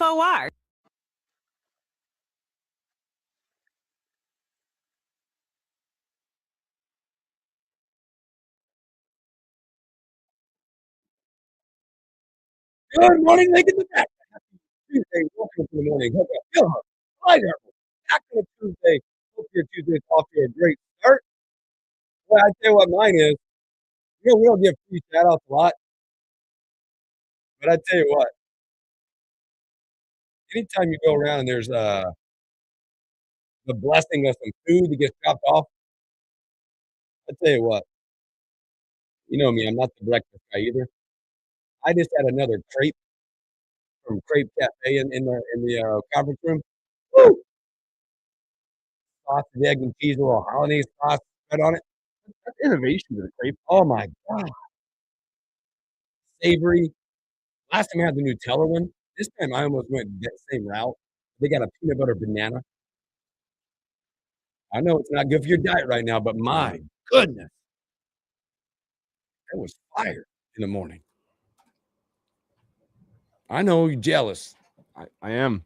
F-O-R. Good morning, Lincoln. Back. Tuesday, welcome to the morning. Hookup. Hi there. Back on a Tuesday. Hope your Tuesday's off to a great start. Well, I tell you what mine is. We don't give free shout outs a lot, but I tell you what, anytime you go around and there's the blessing of some food that gets dropped off, I tell you what, you know me, I'm not the breakfast guy either. I just had another crepe from Crepe Cafe in the conference room. Woo! Sausage, egg, and cheese, a little hollandaise sauce spread on it. That's innovation to the crepe. Oh my god. Savory. Last time I had the Nutella one. This time I almost went that same route. They got a peanut butter banana. I know it's not good for your diet right now, but my goodness, that was fire in the morning. I know you're jealous. I am.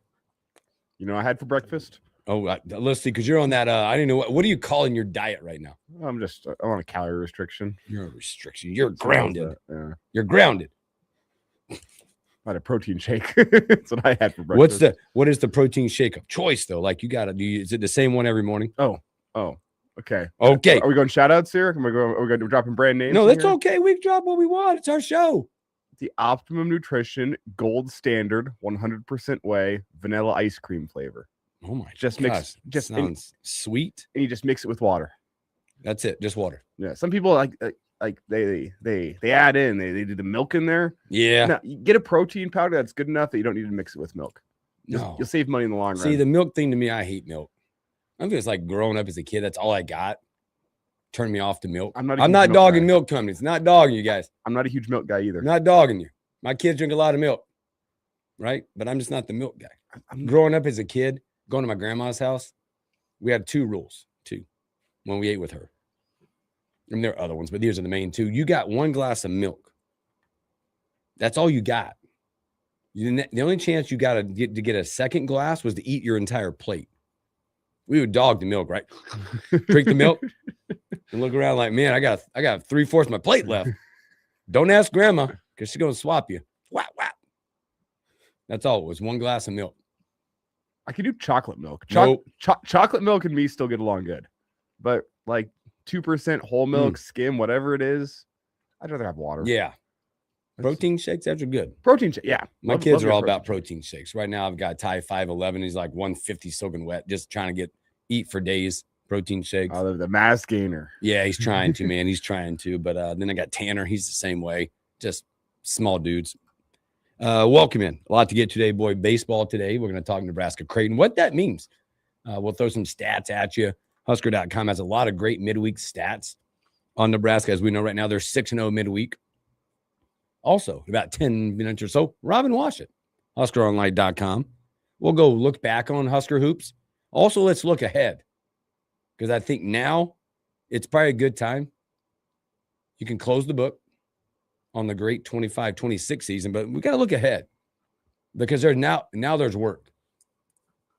You know, I had for breakfast. Oh, let's see, because you're on that. I didn't know what are you calling your diet right now? I'm on a calorie restriction. You're a restriction. You're grounded. Yeah. You're grounded. I had a protein shake. That's what I had for breakfast. What is the protein shake of choice though? Like you gotta do. Is it the same one every morning? Oh, okay. Okay. Are we going shout outs here? Are we going to dropping brand names? No, that's okay. We can drop what we want. It's our show. The Optimum Nutrition Gold Standard 100% whey vanilla ice cream flavor. Oh my! Just sounds sweet. And you just mix it with water. That's it. Just water. Yeah. Some people like they add in they do the milk in there. Yeah. Now, you get a protein powder that's good enough that you don't need to mix it with milk. No. You'll save money in the long run. See, the milk thing to me, I hate milk. I think it's like growing up as a kid. That's all I got. Turned me off to milk. I'm not dogging milk companies. Not dogging you guys. I'm not a huge milk guy either. Not dogging you. My kids drink a lot of milk, right? But I'm just not the milk guy. Growing up as a kid, going to my grandma's house, we had two rules, when we ate with her. And there are other ones, but these are the main two. You got one glass of milk. That's all you got. The only chance you got to get a second glass was to eat your entire plate. We would dog the milk, right? Drink the milk and look around like, man, I got 3/4 of my plate left. Don't ask grandma because she's going to swap you. Whap, whap. That's all. It was one glass of milk. I could do chocolate milk. Nope. Chocolate milk and me still get along good. But like 2% whole milk, skim, whatever it is, I'd rather have water. Yeah. Protein shakes, those are good. Protein shake, yeah. My kids are all about protein shakes. Right now, I've got Ty 5'11". He's like 150 soaking wet, just trying to eat for days. Protein shakes. Oh, the mass gainer. Yeah, he's trying to, man. He's trying to. But then I got Tanner. He's the same way. Just small dudes. Welcome in. A lot to get today, boy. Baseball today. We're going to talk Nebraska Creighton. What that means. We'll throw some stats at you. Husker.com has a lot of great midweek stats on Nebraska. As we know right now, they're 6-0 midweek. Also, about 10 minutes or so, Robin Washit, HuskerOnline.com. We'll go look back on Husker hoops. Also, let's look ahead because I think now it's probably a good time. You can close the book on the great 25-26 season, but we got to look ahead because there's now there's work.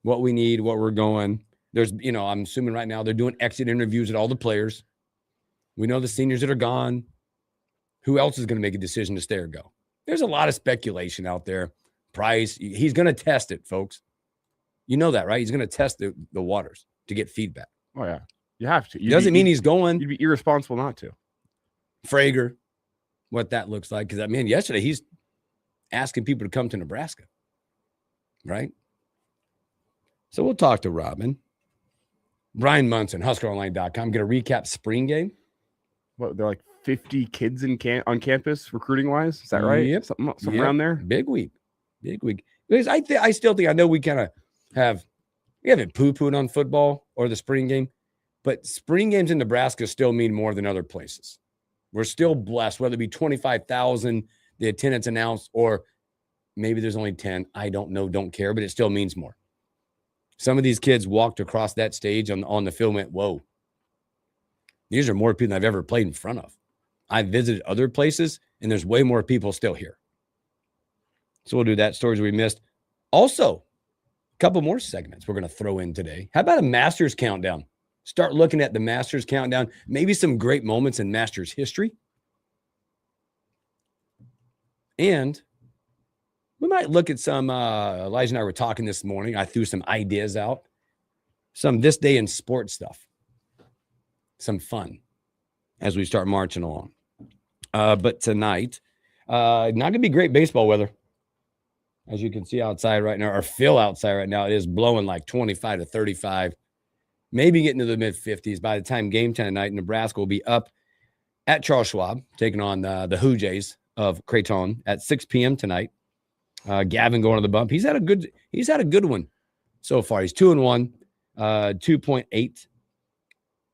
What we need, what we're going. There's, I'm assuming right now they're doing exit interviews at all the players. We know the seniors that are gone. Who else is going to make a decision to stay or go? There's a lot of speculation out there. Price, he's going to test it, folks. You know that, right? He's going to test the waters to get feedback. Oh, yeah. You have to. Doesn't mean he's going. You'd be irresponsible not to. Frager, what that looks like. Because, yesterday he's asking people to come to Nebraska, right? So we'll talk to Robin. Brian Munson, HuskerOnline.com. Get a recap spring game. What, they're like 50 kids on campus recruiting-wise? Is that right? Yep. Something around there? Big week. Because I still think, I know we kind of we haven't poo-pooed on football or the spring game, but spring games in Nebraska still mean more than other places. We're still blessed, whether it be 25,000, the attendance announced, or maybe there's only 10. I don't know, don't care, but it still means more. Some of these kids walked across that stage on the field and went, whoa. These are more people than I've ever played in front of. I visited other places, and there's way more people still here. So we'll do that. Stories we missed. Also, a couple more segments we're going to throw in today. How about a Masters countdown? Start looking at the Masters countdown, maybe some great moments in Masters history. And we might look at some, Elijah and I were talking this morning. I threw some ideas out, some this day in sports stuff, some fun as we start marching along. But tonight, not going to be great baseball weather. As you can see outside right now, or feel outside right now, it is blowing like 25 to 35, maybe getting to the mid 50s. By the time game time tonight, Nebraska will be up at Charles Schwab, taking on the Who Jays of Creighton at 6 p.m. tonight. Gavin going to the bump. He's had a good one so far. He's 2-1, 2.8.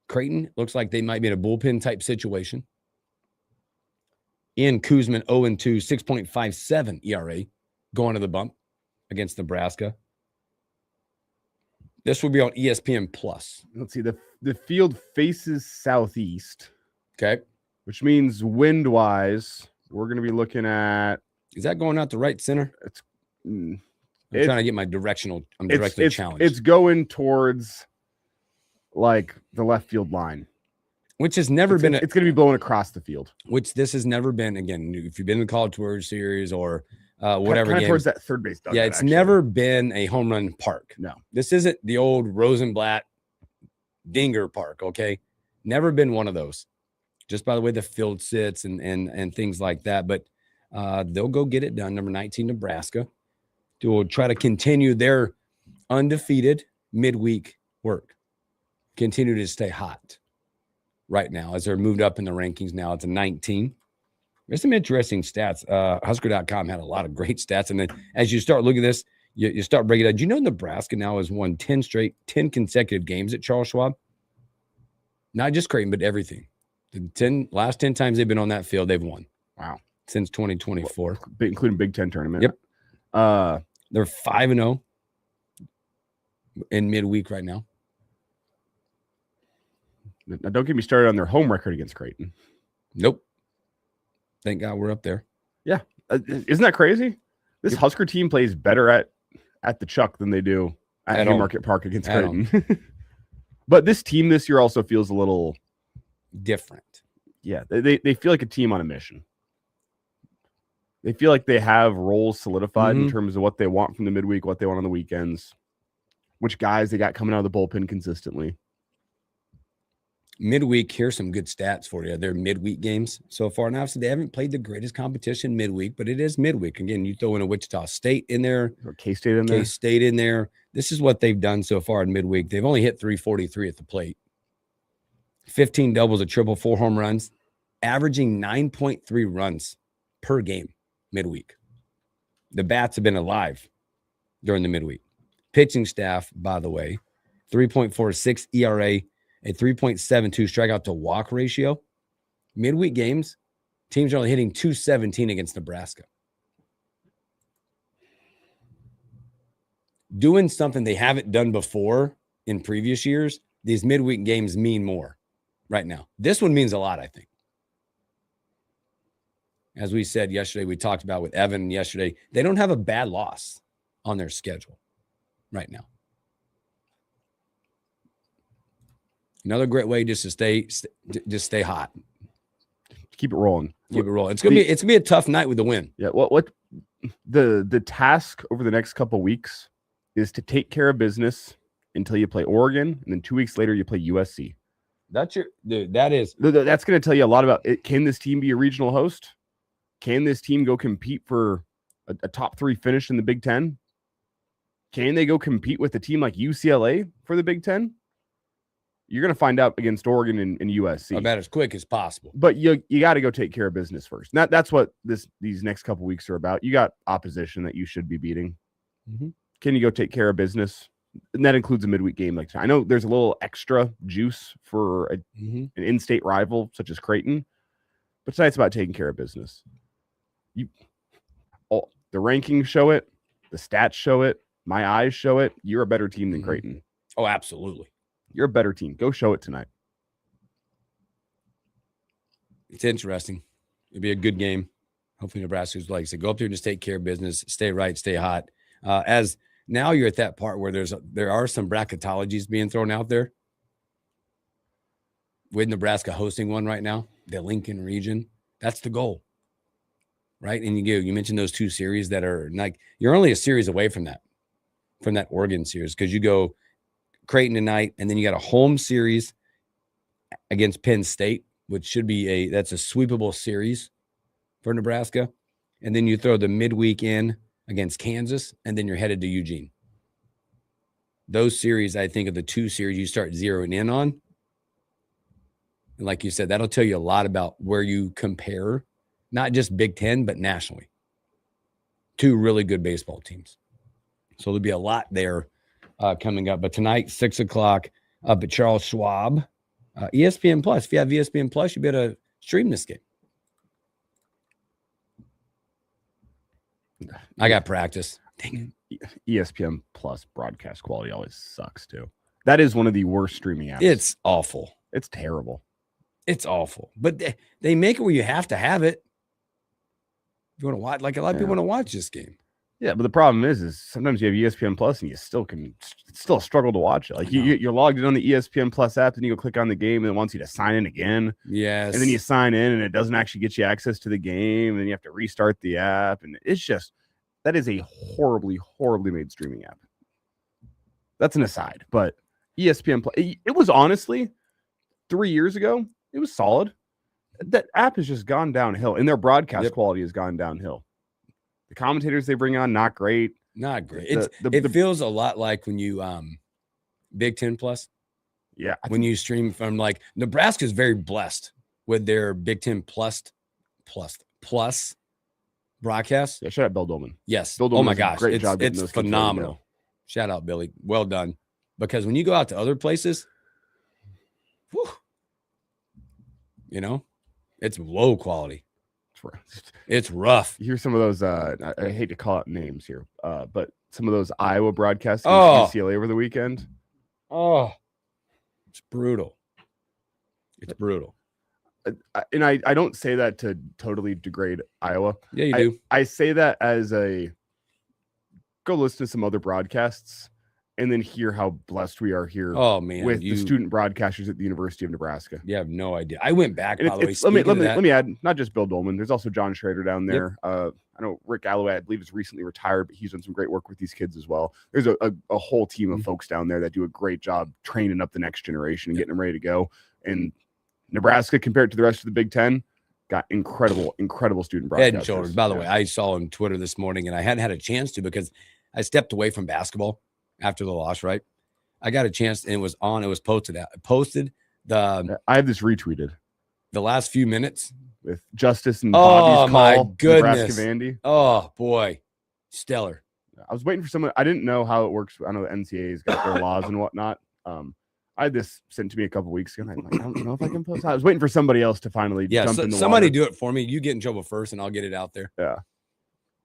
Creighton looks like they might be in a bullpen type situation. Ian Kuzman 0-2, 6.57 ERA, going to the bump against Nebraska. This will be on ESPN Plus. Let's see. The field faces southeast. Okay. Which means wind-wise, we're going to be looking at... Is that going out to right center? I'm trying to get my directional. I'm directly challenged. It's going towards like the left field line, which has never been. It's going to be blowing across the field. Which this has never been. Again, if you've been in the College World Series or whatever, kind of towards that third base. Yeah, it's never been a home run park. No, this isn't the old Rosenblatt Dinger Park. Okay, never been one of those. Just by the way the field sits and things like that, but. They'll go get it done. Number 19, Nebraska, will try to continue their undefeated midweek work. Continue to stay hot right now as they're moved up in the rankings. Now it's a 19. There's some interesting stats. Husker.com had a lot of great stats. And then as you start looking at this, you start breaking it down. Do you know Nebraska now has won 10 consecutive games at Charles Schwab? Not just Creighton, but everything. The last 10 times they've been on that field, they've won. Wow. Since 2024, including Big Ten tournament. Yep. They're 5-0 in midweek right now. Now, don't get me started on their home record against Creighton. Nope. Thank God we're up there. Yeah, isn't that crazy? This Husker team plays better at the Chuck than they do at Haymarket Park against Creighton. But this team this year also feels a little different. Yeah, they feel like a team on a mission. They feel like they have roles solidified in terms of what they want from the midweek, what they want on the weekends, which guys they got coming out of the bullpen consistently. Midweek, here's some good stats for you. They're midweek games so far. Now, obviously, they haven't played the greatest competition midweek, but it is midweek. Again, you throw in a Wichita State in there. Or K-State in there. K-State in there. This is what they've done so far in midweek. They've only hit 343 at the plate. 15 doubles, a triple, 4 home runs, averaging 9.3 runs per game. Midweek. The bats have been alive during the midweek. Pitching staff, by the way, 3.46 ERA, a 3.72 strikeout to walk ratio. Midweek games, teams are only hitting 217 against Nebraska. Doing something they haven't done before in previous years, these midweek games mean more right now. This one means a lot, I think. As we said yesterday, we talked about with Evan yesterday, they don't have a bad loss on their schedule right now. Another great way just to stay hot. Keep it rolling. Keep it rolling. It's gonna be a tough night with the win. Yeah. What the task over the next couple of weeks is to take care of business until you play Oregon, and then 2 weeks later you play USC. That's going to tell you a lot about it. Can this team be a regional host? Can this team go compete for a top 3 finish in the Big Ten? Can they go compete with a team like UCLA for the Big Ten? You're going to find out against Oregon and USC. About as quick as possible. But you got to go take care of business first. That's what these next couple weeks are about. You got opposition that you should be beating. Mm-hmm. Can you go take care of business? And that includes a midweek game like tonight. I know there's a little extra juice for an in-state rival such as Creighton, but tonight's about taking care of business. The rankings show it. The stats show it. My eyes show it. You're a better team than Creighton. Oh, absolutely. You're a better team. Go show it tonight. It's interesting. It'll be a good game. Hopefully Nebraska's, like I said, go up there and just take care of business, stay right, stay hot. As now you're at that part where there are some bracketologies being thrown out there. With Nebraska hosting one right now, the Lincoln region, that's the goal, right? And you mentioned those 2 series that are like, you're only a series away from that Oregon series, because you go Creighton tonight, and then you got a home series against Penn State, which should be that's a sweepable series for Nebraska. And then you throw the midweek in against Kansas, and then you're headed to Eugene. Those series, I think, are the 2 series you start zeroing in on. And like you said, that'll tell you a lot about where you compare, not just Big Ten, but nationally. 2 really good baseball teams. So there'll be a lot there coming up. But tonight, 6 o'clock up at Charles Schwab, ESPN Plus. If you have ESPN Plus, you better stream this game. I got practice. Dang it. ESPN Plus broadcast quality always sucks too. That is one of the worst streaming apps. It's awful. It's terrible. It's awful. But they make it where you have to have it. If you want to watch, like a lot of people want to watch this game. Yeah, but the problem is sometimes you have ESPN Plus and you still struggle to watch it. Like you're logged in on the ESPN Plus app, and you go click on the game, and it wants you to sign in again. Yes. And then you sign in, and it doesn't actually get you access to the game, and you have to restart the app. And it's just, that is a horribly, horribly made streaming app. That's an aside, but ESPN Plus, it was honestly 3 years ago, it was solid. That app has just gone downhill, and their broadcast quality has gone downhill. The commentators they bring on, not great. Not great. It feels a lot like when you Big Ten Plus. Yeah. When you stream from, like, Nebraska's very blessed with their Big Ten Plus broadcast. Yeah, shout out Bill Dolman. Yes. Bill Dolman, oh my gosh. Great job. It's phenomenal. Shout out, Billy. Well done. Because when you go out to other places, whew, it's low quality. It's rough. You hear some of those, I hate to call out names here, but some of those Iowa broadcasts against UCLA over the weekend. Oh, it's brutal. It's brutal. And I don't say that to totally degrade Iowa. Yeah, you do. I say that as go listen to some other broadcasts and then hear how blessed we are here. Oh man, with the student broadcasters at the University of Nebraska. You have no idea. I went back. By the way, let me add, not just Bill Dolman. There's also John Schrader down there. Yep. I know Rick Galloway, I believe, is recently retired, but he's done some great work with these kids as well. There's a whole team of folks down there that do a great job training up the next generation and getting them ready to go. And Nebraska, compared to the rest of the Big Ten, got incredible student broadcasters. Head and shoulders. By the way, I saw on Twitter this morning, and I hadn't had a chance to because I stepped away from basketball after the loss, right? I got a chance, and it was posted. I have this retweeted. The last few minutes with Justice and Bobby's call. My goodness. Nebraska Vandy. Oh boy, stellar. I was waiting for someone. I didn't know how it works. I know the NCAA's got their laws and whatnot. I had this sent to me a couple weeks ago, and I'm like, I don't know if I can post. I was waiting for somebody else to finally jump in the somebody water. Do it for me. You get in trouble first, and I'll get it out there. Yeah.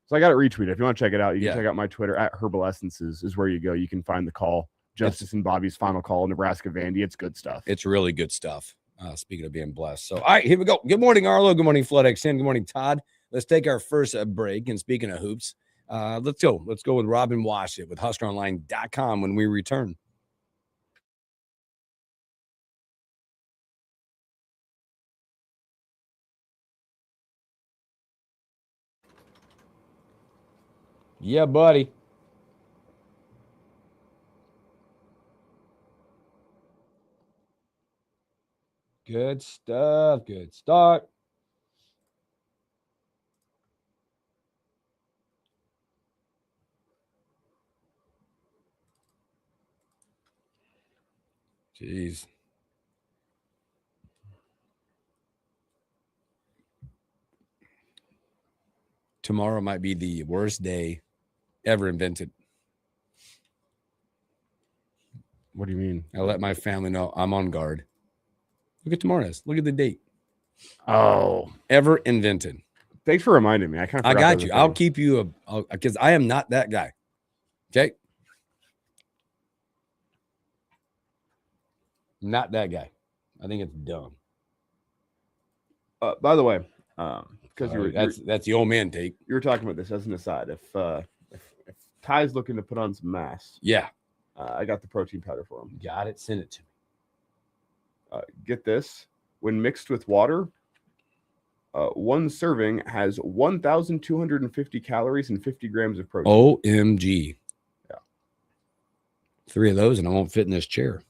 So I got it retweeted. If you want to check it out, you can check out my Twitter at Herbal Essences is where you go. You can find the call, Justice and Bobby's final call, Nebraska Vandy. It's good stuff. It's really good stuff. Speaking of being blessed. So, all right, here we go. Good morning, Arlo. Good morning, Flood XN. Good morning, Todd. Let's take our first break. And speaking of hoops, let's go. Let's go with Robin Washit with HuskerOnline.com when we return. Yeah, buddy. Good stuff. Good start. Jeez. Tomorrow might be the worst day ever invented. What do you mean? I let my family know I'm on guard. Look at tomorrow's. Look at the date. Oh, ever invented. Thanks for reminding me. I got you. I'll keep you because I am not that guy. Okay. Not that guy. I think it's dumb. By the way, because that's the old man take. You were talking about this as an aside. If Ty's looking to put on some mass. Yeah. I got the protein powder for him. Got it. Send it to me. Get this. When mixed with water, one serving has 1,250 calories and 50 grams of protein. OMG. Yeah. 3 of those and I won't fit in this chair.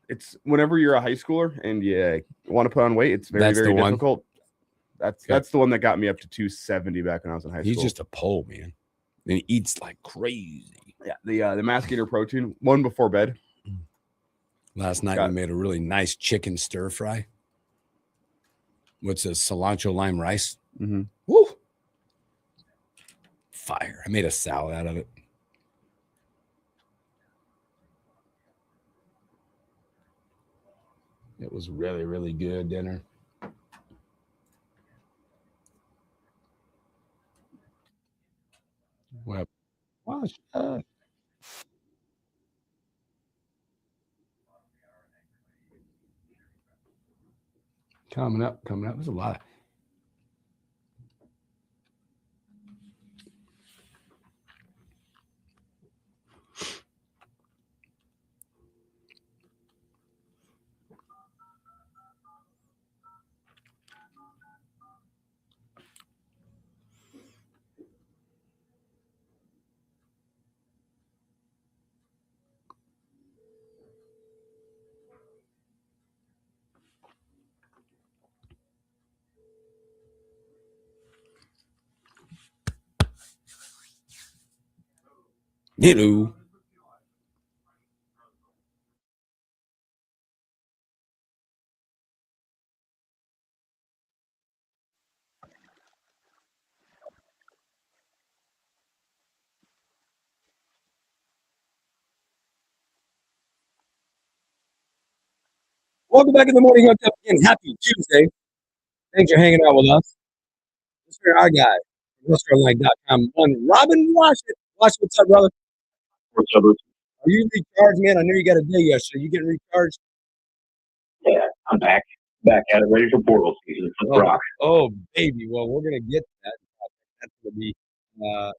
It's whenever you're a high schooler and you want to put on weight, it's very, very difficult. That's the one that got me up to 270 back when I was in high school. He's just a pole, man. And he eats like crazy. Yeah, the Mass Gainer protein, one before bed. Last night we made a really nice chicken stir fry. What's a cilantro lime rice? Mm-hmm. Woo! Fire. I made a salad out of it. It was really, really good dinner. Well, coming up. There's a lot. Hello. Welcome back in the morning. Hookup again. Happy Tuesday. Thanks for hanging out with us. This is our guy, restaurantlink.com. One Robin Washington. What's up, brother? What's up? Are you recharged, man? I know you got a day yesterday. You getting recharged? Yeah, I'm back at it, ready for portal season. Let's rock. Oh, baby. Well, we're gonna get that. That's gonna be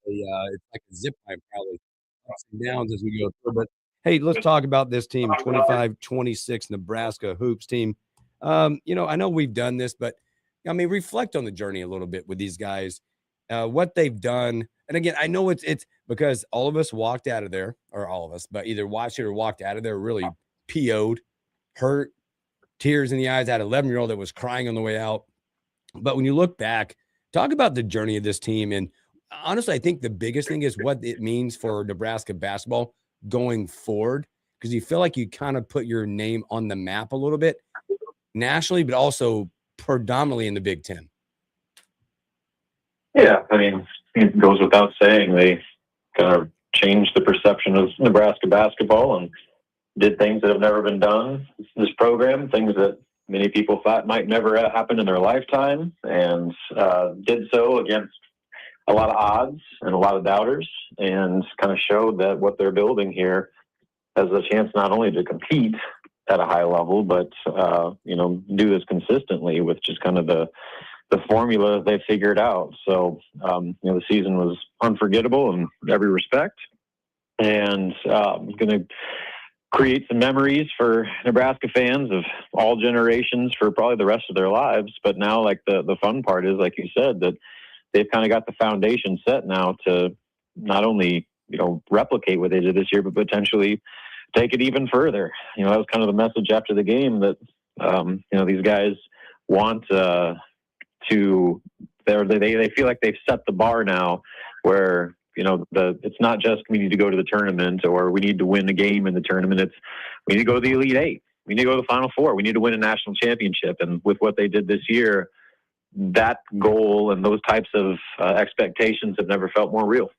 it's like a zip line, probably ups and downs as we go through. But hey, let's talk about this team, 25-26 Nebraska hoops team. I know we've done this, but I mean, reflect on the journey a little bit with these guys, what they've done. And again, I know it's because all of us walked out of there, or all of us, but either watched it or walked out of there really PO'd, hurt, tears in the eyes. I had an 11-year-old that was crying on the way out. But when you look back, talk about the journey of this team. And honestly, I think the biggest thing is what it means for Nebraska basketball going forward, because you feel like you kind of put your name on the map a little bit nationally, but also predominantly in the Big Ten. Yeah, I mean, it goes without saying they kind of changed the perception of Nebraska basketball and did things that have never been done. This program, things that many people thought might never happen in their lifetime, and did so against a lot of odds and a lot of doubters, and kind of showed that what they're building here has a chance not only to compete at a high level, but do this consistently with just kind of the formula they figured out. So the season was unforgettable in every respect, and going to create some memories for Nebraska fans of all generations for probably the rest of their lives. But now, like, the fun part is, like you said, that they've kind of got the foundation set now to not only replicate what they did this year, but potentially take it even further. That was kind of the message after the game, that these guys want they feel like they've set the bar now, where it's not just we need to go to the tournament or we need to win a game in the tournament. It's we need to go to the Elite Eight. We need to go to the Final Four. We need to win a national championship. And with what they did this year, that goal and those types of expectations have never felt more real.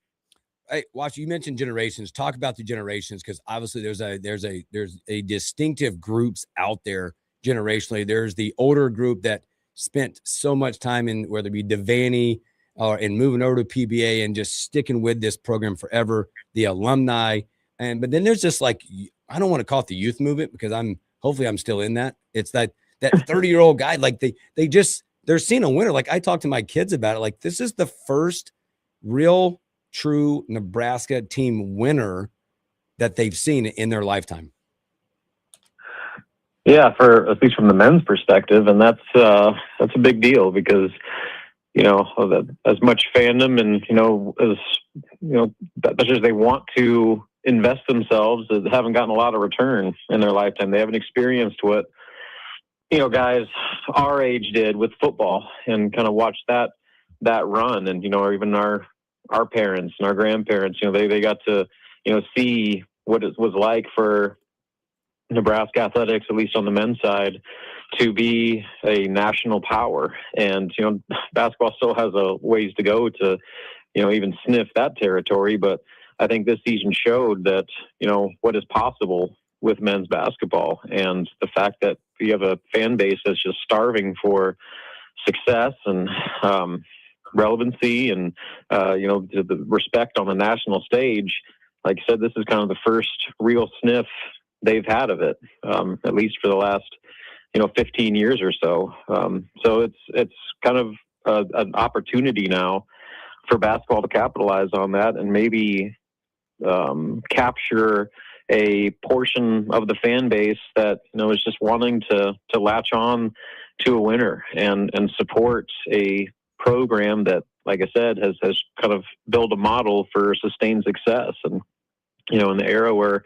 Hey, Watch, you mentioned generations. Talk about the generations, because obviously there's a distinctive groups out there generationally. There's the older group that spent so much time in, whether it be Devaney or in moving over to PBA and just sticking with this program forever, the alumni. But then there's just, like, I don't want to call it the youth movement, because hopefully I'm still in that. It's that 30-year-old guy, like they're seeing a winner. Like, I talk to my kids about it. Like, this is the first real true Nebraska team winner that they've seen in their lifetime? Yeah, for at least from the men's perspective, and that's a big deal because as much fandom and as much as they want to invest themselves, they haven't gotten a lot of return in their lifetime. They haven't experienced what guys our age did with football and kind of watched that run, and or even our parents and our grandparents. They got to see what it was like for Nebraska athletics, at least on the men's side, to be a national power. And, basketball still has a ways to go to, even sniff that territory. But I think this season showed that, what is possible with men's basketball, and the fact that you have a fan base that's just starving for success and relevancy and, the respect on the national stage. Like I said, this is kind of the first real sniff they've had of it, at least for the last, 15 years or so. So it's kind of an opportunity now for basketball to capitalize on that and maybe capture a portion of the fan base that is just wanting to latch on to a winner and support a program that, like I said, has kind of built a model for sustained success. And in the era where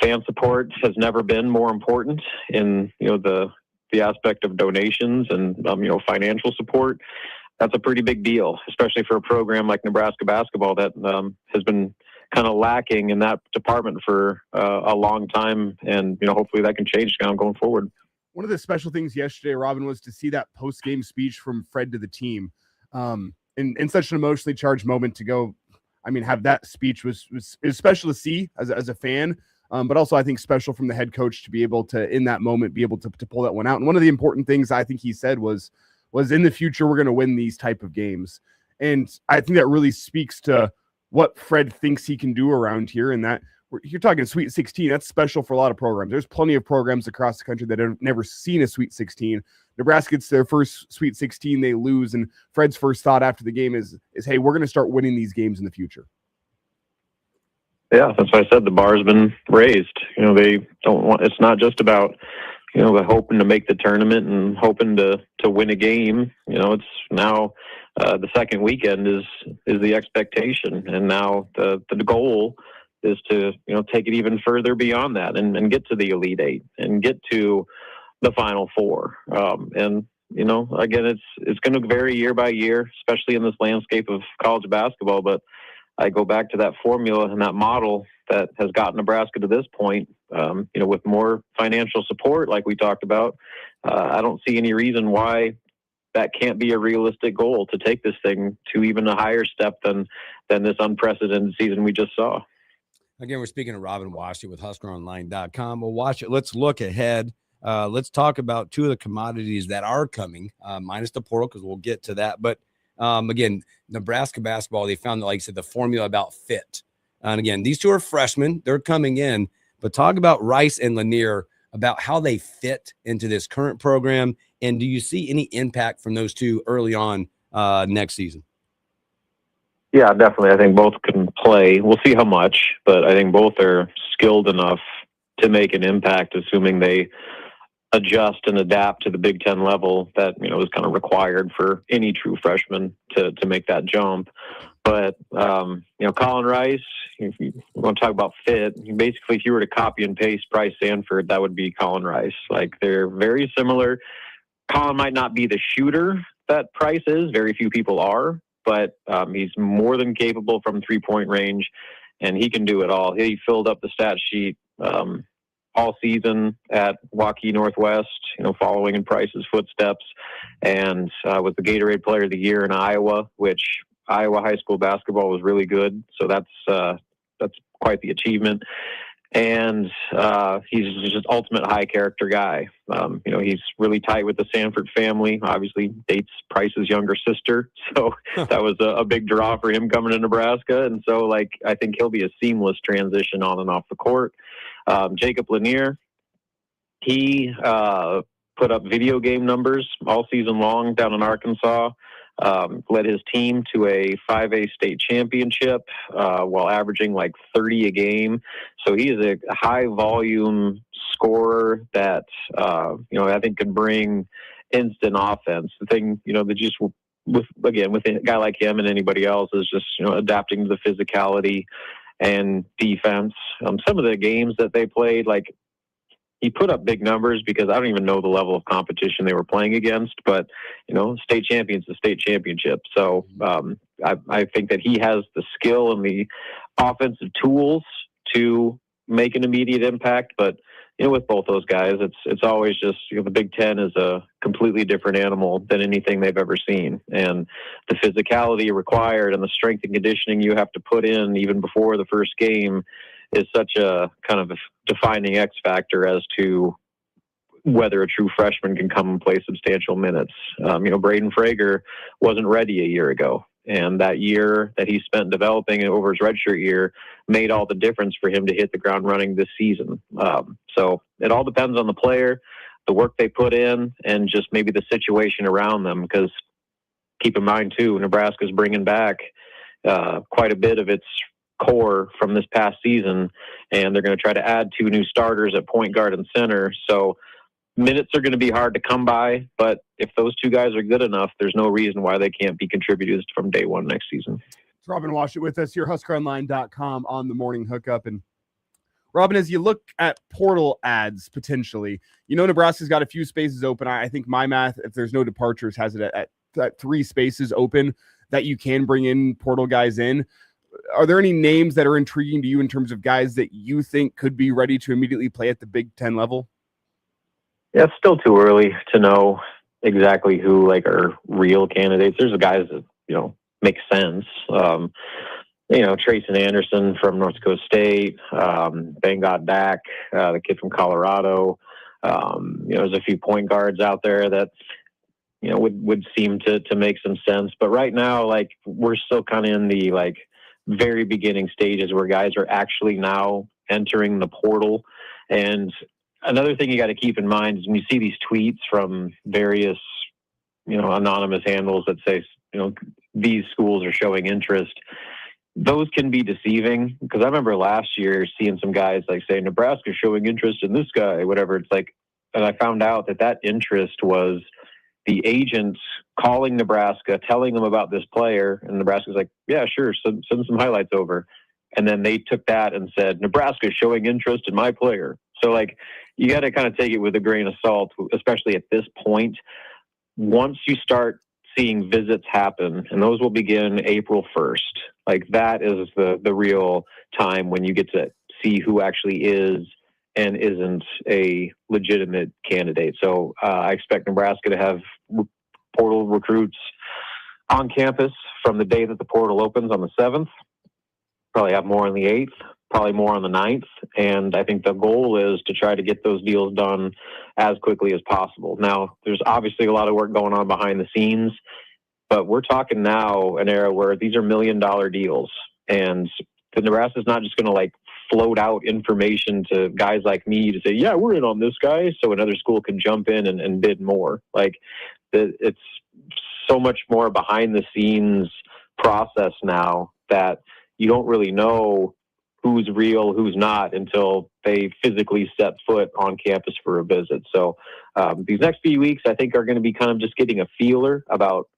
fan support has never been more important in the aspect of donations and financial support, that's a pretty big deal, especially for a program like Nebraska basketball that has been kind of lacking in that department for a long time, and hopefully that can change now going forward. One of the special things yesterday, Robin, was to see that post-game speech from Fred to the team, in such an emotionally charged moment to go. I mean, have that speech was special to see as a fan. But also I think special from the head coach to be able to, in that moment, be able to pull that one out. And one of the important things I think he said was in the future, we're going to win these type of games. And I think that really speaks to what Fred thinks he can do around here. And that you're talking Sweet 16, that's special for a lot of programs. There's plenty of programs across the country that have never seen a Sweet 16. Nebraska gets their first Sweet 16, they lose. And Fred's first thought after the game is, hey, we're going to start winning these games in the future. Yeah, that's why I said the bar's been raised. They don't want. It's not just about hoping to make the tournament and hoping to win a game. It's now the second weekend is the expectation, and now the goal is to take it even further beyond that and get to the Elite Eight and get to the Final Four. And again, it's going to vary year by year, especially in this landscape of college basketball, but I go back to that formula and that model that has gotten Nebraska to this point, with more financial support, like we talked about. I don't see any reason why that can't be a realistic goal to take this thing to even a higher step than this unprecedented season we just saw. Again, we're speaking to Robin Washington with HuskerOnline.com. We'll watch it. Let's look ahead. Let's talk about two of the commodities that are coming, minus the portal, because we'll get to that. But again, Nebraska basketball, they found, like I said, the formula about fit. And again, these two are freshmen. They're coming in. But talk about Rice and Lanier, about how they fit into this current program. And do you see any impact from those two early on next season? Yeah, definitely. I think both can play. We'll see how much, but I think both are skilled enough to make an impact, assuming they adjust and adapt to the Big Ten level that is kind of required for any true freshman to make that jump. But Colin Rice, if you want to talk about fit, basically if you were to copy and paste Price Sanford, that would be Colin Rice. Like, they're very similar. Colin might not be the shooter that Price is. Very few people are, but he's more than capable from 3-point range, and he can do it all. He filled up the stat sheet all season at Waukee Northwest, following in Price's footsteps, and was the Gatorade Player of the Year in Iowa, which Iowa high school basketball was really good. So that's quite the achievement. And he's just ultimate high character guy. He's really tight with the Sanford family, obviously dates Price's younger sister. So that was a big draw for him coming to Nebraska. And so I think he'll be a seamless transition on and off the court. Jacob Lanier, he put up video game numbers all season long down in Arkansas. led his team to a 5A state championship while averaging like 30 a game. So he is a high volume scorer that, I think could bring instant offense. The thing, that just with a guy like him and anybody else is just, adapting to the physicality and defense. Some of the games that they played, like, he put up big numbers because I don't even know the level of competition they were playing against, but state champion's the state championship. So I think that he has the skill and the offensive tools to make an immediate impact. But with both those guys, it's always just the Big Ten is a completely different animal than anything they've ever seen, and the physicality required and the strength and conditioning you have to put in even before the first game is such a kind of a defining X factor as to whether a true freshman can come and play substantial minutes. Braden Frager wasn't ready a year ago, and that year that he spent developing over his redshirt year made all the difference for him to hit the ground running this season. So it all depends on the player, the work they put in, and just maybe the situation around them, because keep in mind too, Nebraska's bringing back quite a bit of its core from this past season, and they're going to try to add 2 new starters at point guard and center. So minutes are going to be hard to come by, but if those 2 guys are good enough, there's no reason why they can't be contributors from day one next season. It's Robin Washut with us here, HuskerOnline.com on the morning hookup. And Robin, as you look at portal ads potentially, Nebraska's got a few spaces open. I think my math, if there's no departures, has it at 3 spaces open that you can bring in portal guys in. Are there any names that are intriguing to you in terms of guys that you think could be ready to immediately play at the Big Ten level? Yeah, it's still too early to know exactly who are real candidates. There's the guys that, make sense. Trayson Anderson from North Dakota State, Bangot Dak, the kid from Colorado. There's a few point guards out there that, would seem to make some sense. But right now, we're still kind of in the, very beginning stages where guys are actually now entering the portal. And another thing you got to keep in mind is when you see these tweets from various, anonymous handles that say, these schools are showing interest, those can be deceiving. Because I remember last year seeing some guys say Nebraska showing interest in this guy, whatever. It's and I found out that interest was the agents calling Nebraska, telling them about this player, and Nebraska's like, yeah, sure, send some highlights over. And then they took that and said, Nebraska's showing interest in my player. So, you got to kind of take it with a grain of salt, especially at this point. Once you start seeing visits happen, and those will begin April 1st, that is the real time when you get to see who actually is and isn't a legitimate candidate. So I expect Nebraska to have portal recruits on campus from the day that the portal opens on the 7th. Probably have more on the 8th, probably more on the 9th. And I think the goal is to try to get those deals done as quickly as possible. Now, there's obviously a lot of work going on behind the scenes, but we're talking now an era where these are $1 million deals. And the Nebraska's not just going to float out information to guys like me to say, yeah, we're in on this guy, so another school can jump in and bid more. It's so much more behind the scenes process now that you don't really know who's real, who's not until they physically set foot on campus for a visit. So these next few weeks, I think, are going to be kind of just getting a feeler about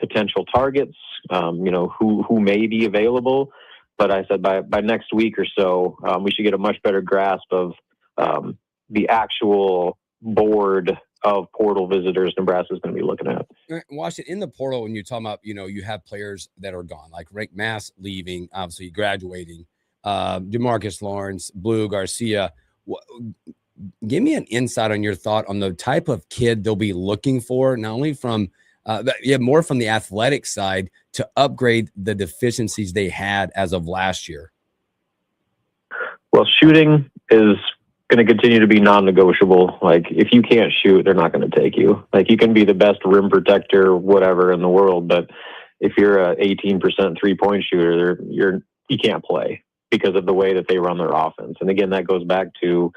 potential targets, who may be available. But I said by next week or so, we should get a much better grasp of the actual board of portal visitors Nebraska is going to be looking at. Washington, in the portal, when you're talking about, you have players that are gone, like Rick Mass leaving, obviously graduating, DeMarcus Lawrence, Blue Garcia. Give me an insight on your thought on the type of kid they'll be looking for, not only from more from the athletic side to upgrade the deficiencies they had as of last year. Well, shooting is going to continue to be non-negotiable. If you can't shoot, they're not going to take you. You can be the best rim protector, whatever in the world, but if you're a 18% 3-point shooter, you can't play because of the way that they run their offense. And again, that goes back to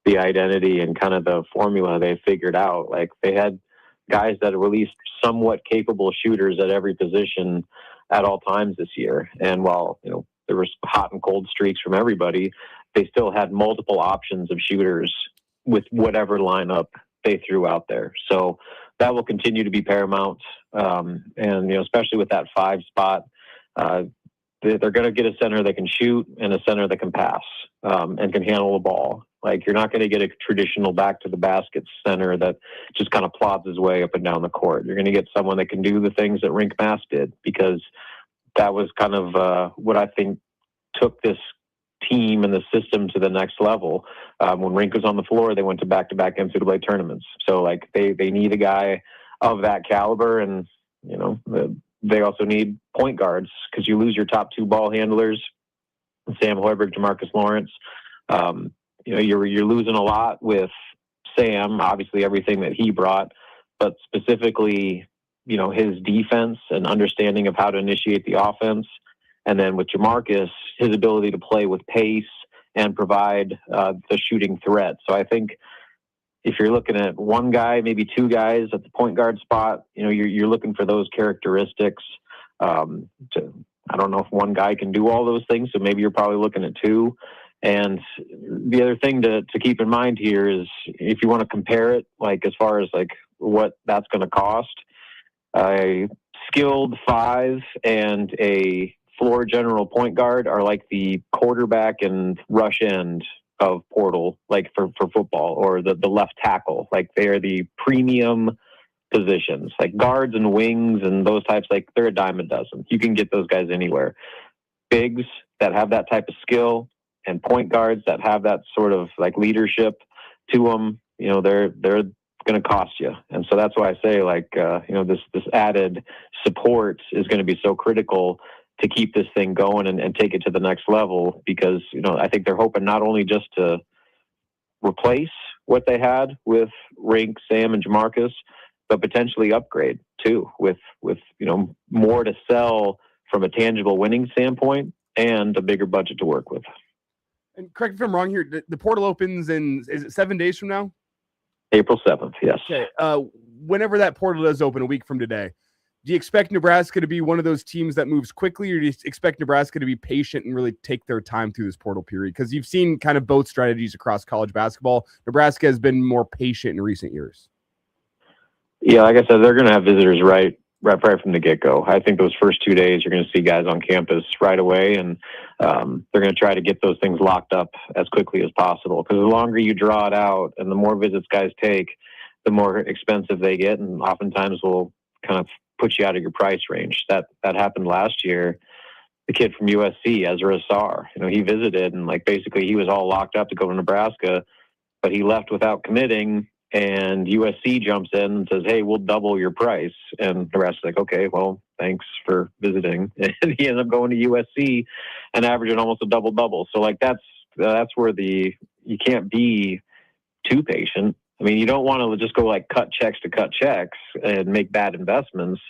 the identity and kind of the formula they figured out. They had guys that are at least somewhat capable shooters at every position at all times this year. And while, there was hot and cold streaks from everybody, they still had multiple options of shooters with whatever lineup they threw out there. So that will continue to be paramount. And, especially with that 5 spot, they're going to get a center that can shoot and a center that can pass and can handle the ball. Like, you're not going to get a traditional back to the basket center that just kind of plods his way up and down the court. You're going to get someone that can do the things that Rink Mass did, because that was kind of what I think took this team and the system to the next level. When Rink was on the floor, they went to back-to-back NCAA tournaments. So, like, they need a guy of that caliber, and, they also need point guards, because you lose your top 2 ball handlers, Sam Hoiberg, Jamarcus Lawrence. You're losing a lot with Sam, obviously everything that he brought, but specifically, his defense and understanding of how to initiate the offense. And then with Jamarcus, his ability to play with pace and provide the shooting threat. So I think if you're looking at one guy, maybe 2 guys at the point guard spot, you're looking for those characteristics. I don't know if one guy can do all those things, so maybe you're probably looking at 2. And the other thing to keep in mind here is, if you want to compare it, like, as far as like what that's going to cost, a skilled 5 and a floor general point guard are like the quarterback and rush end of portal, like for football, or the left tackle. Like, they are the premium positions, like guards and wings and those types. Like, they're a dime a dozen. You can get those guys anywhere. Bigs that have that type of skill, and point guards that have that sort of like leadership to them, they're going to cost you. And so that's why I say, like, this added support is going to be so critical to keep this thing going and take it to the next level, because, I think they're hoping not only just to replace what they had with Rink, Sam, and Jamarcus, but potentially upgrade too, with more to sell from a tangible winning standpoint and a bigger budget to work with. And correct me if I'm wrong here, the portal opens is it 7 days from now? April 7th, yes. Okay. Whenever that portal does open, a week from today, do you expect Nebraska to be one of those teams that moves quickly, or do you expect Nebraska to be patient and really take their time through this portal period? Because you've seen kind of both strategies across college basketball. Nebraska has been more patient in recent years. Yeah, like I said, they're going to have visitors right from the get-go. I think those first 2 days, you're going to see guys on campus right away, and they're going to try to get those things locked up as quickly as possible, because the longer you draw it out and the more visits guys take, the more expensive they get, and oftentimes will kind of put you out of your price range. That happened last year. The kid from USC, Ezra Assar, he visited, and like basically he was all locked up to go to Nebraska, but he left without committing. And USC jumps in and says, "Hey, we'll double your price." And Nebraska's like, "Okay, well, thanks for visiting." And he ends up going to USC and averaging almost a double-double. So, like, that's where you can't be too patient. I mean, you don't want to just go like cut checks to cut checks and make bad investments.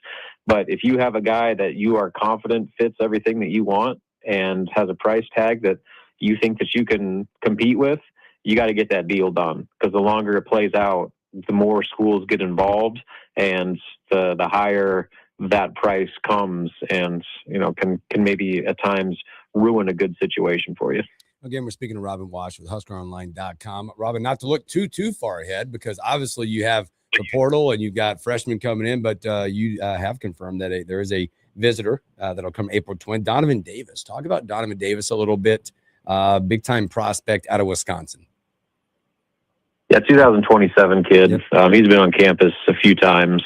But if you have a guy that you are confident fits everything that you want and has a price tag that you think that you can compete with, you got to get that deal done, because the longer it plays out, the more schools get involved, and the higher that price comes, and can maybe at times ruin a good situation for you. Again, we're speaking to Robin Wash with HuskerOnline.com. Robin, not to look too far ahead, because obviously you have the portal and you've got freshmen coming in, but you have confirmed that there is a visitor that'll come April 20th. Donovan Davis. Talk about Donovan Davis a little bit. Big-time prospect out of Wisconsin. Yeah, 2027 kid. Yep. He's been on campus a few times,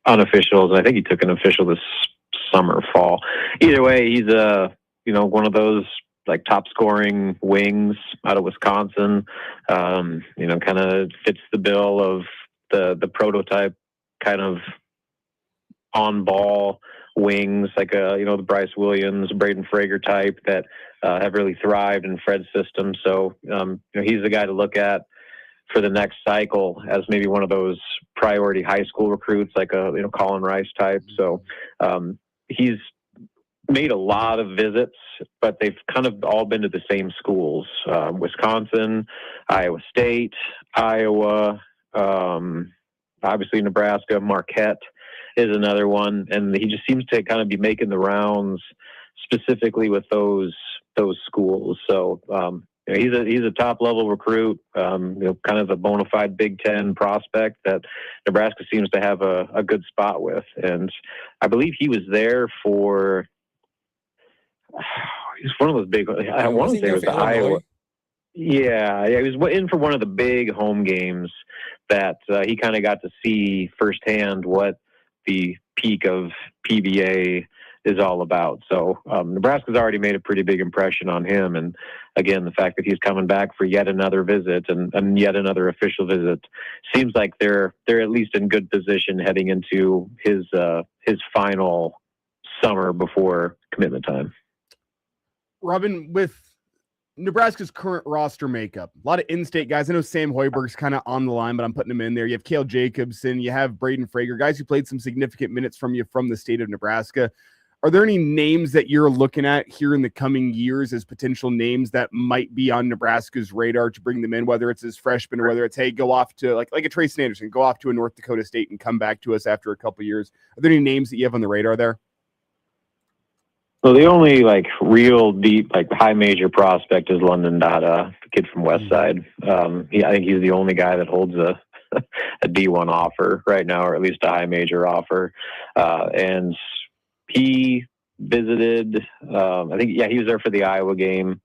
unofficials, and I think he took an official this summer, fall. Either way, he's one of those like top scoring wings out of Wisconsin. Kind of fits the bill of the prototype kind of on ball wings, like the Bryce Williams, Braden Frager type that have really thrived in Fred's system. So he's the guy to look at for the next cycle as maybe one of those priority high school recruits, like a Colin Rice type. So he's made a lot of visits, but they've kind of all been to the same schools: Wisconsin, Iowa State, Iowa. obviously Nebraska. Marquette is another one, and he just seems to kind of be making the rounds specifically with those schools. So he's a top level recruit, kind of a bona fide Big Ten prospect that Nebraska seems to have a good spot with. And I believe he was there for, he's one of those big, I want to say it was the Iowa. Yeah, he was in for one of the big home games that he kind of got to see firsthand what the peak of PBA is all about. So Nebraska's already made a pretty big impression on him. And again, the fact that he's coming back for yet another visit and yet another official visit seems like they're at least in good position heading into his final summer before commitment time. Robin, with Nebraska's current roster makeup, a lot of in-state guys. I know Sam Hoiberg's kind of on the line, but I'm putting him in there. You have Cale Jacobson, you have Braden Frager, guys who played some significant minutes from the state of Nebraska. Are there any names that you're looking at here in the coming years as potential names that might be on Nebraska's radar to bring them in, whether it's as freshmen or whether it's, hey, go off to like a Trace Anderson, go off to a North Dakota State and come back to us after a couple years? Are there any names that you have on the radar there? So the only real deep high major prospect is London Dada, the kid from West Side. I think he's the only guy that holds a D1 offer right now, or at least a high major offer. And he visited, I think, he was there for the Iowa game,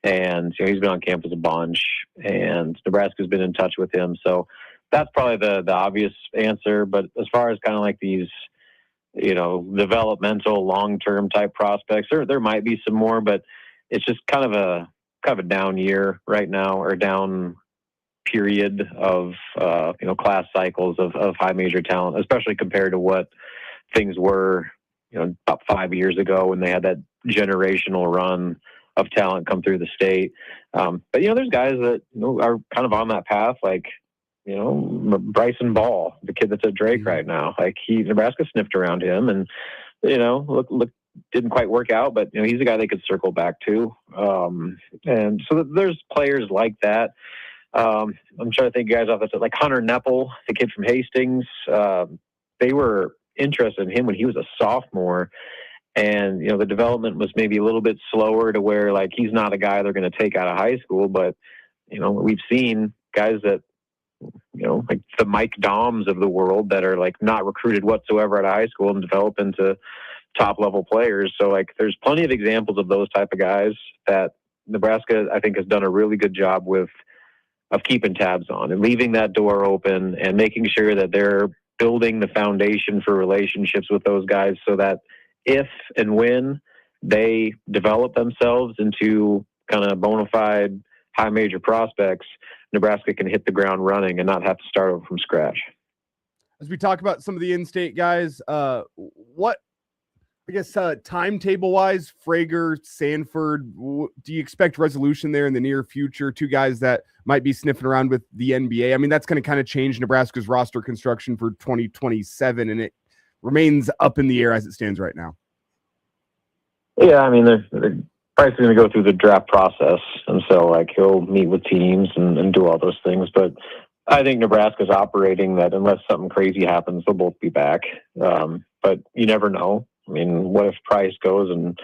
and he's been on campus a bunch, and Nebraska's been in touch with him. So that's probably the obvious answer. But as far as kind of these, developmental long-term type prospects, there might be some more, but it's just kind of a down year right now, or down period of, class cycles of high major talent, especially compared to what things were, about 5 years ago when they had that generational run of talent come through the state. But, there's guys that are kind of on that path, Bryson Ball, the kid that's at Drake right now. Nebraska sniffed around him and, look, didn't quite work out, but, he's a guy they could circle back to. And so there's players like that. I'm trying to think of guys off the top, like Hunter Nepple, the kid from Hastings. They were interested in him when he was a sophomore, and the development was maybe a little bit slower to where he's not a guy they're going to take out of high school. But we've seen guys that like the Mike Doms of the world that are not recruited whatsoever out of high school and develop into top level players. So there's plenty of examples of those type of guys that Nebraska, I think, has done a really good job of keeping tabs on and leaving that door open and making sure that they're building the foundation for relationships with those guys, so that if and when they develop themselves into kind of bona fide high major prospects, Nebraska can hit the ground running and not have to start over from scratch. As we talk about some of the in-state guys, what, I guess, timetable-wise, Frager, Sanford, do you expect resolution there in the near future? Two guys that might be sniffing around with the NBA. I mean, that's going to kind of change Nebraska's roster construction for 2027, and it remains up in the air as it stands right now. Yeah, I mean, they're probably going to go through the draft process, and so he'll meet with teams and do all those things. But I think Nebraska's operating that unless something crazy happens, they'll both be back. But you never know. I mean, what if Price goes and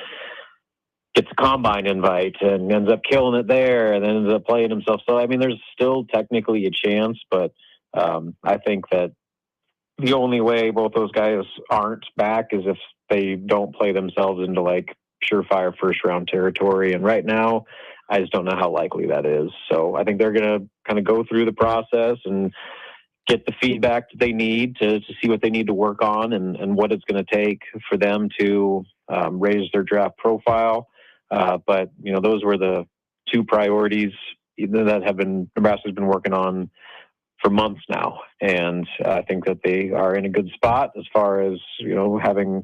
gets a combine invite and ends up killing it there and then ends up playing himself? So, I mean, there's still technically a chance, but I think that the only way both those guys aren't back is if they don't play themselves into surefire first round territory. And right now, I just don't know how likely that is. So I think they're going to kind of go through the process and get the feedback that they need to see what they need to work on and what it's going to take for them to raise their draft profile. But, those were the two priorities that Nebraska's been working on for months now. And I think that they are in a good spot as far as, having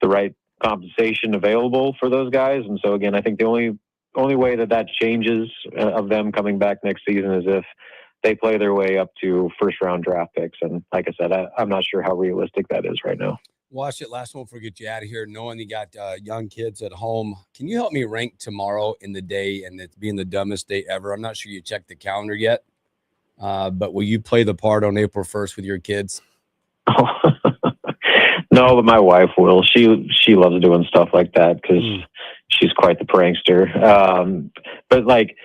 the right compensation available for those guys. And so, again, I think the only way that changes of them coming back next season is if they play their way up to first round draft picks. And like I said, I'm not sure how realistic that is right now. Watch it. Last one before we get you out of here. Knowing you got young kids at home, can you help me rank tomorrow in the day and it being the dumbest day ever? I'm not sure you checked the calendar yet, but will you play the part on April 1st with your kids? No, but my wife will. She loves doing stuff like that because she's quite the prankster. But like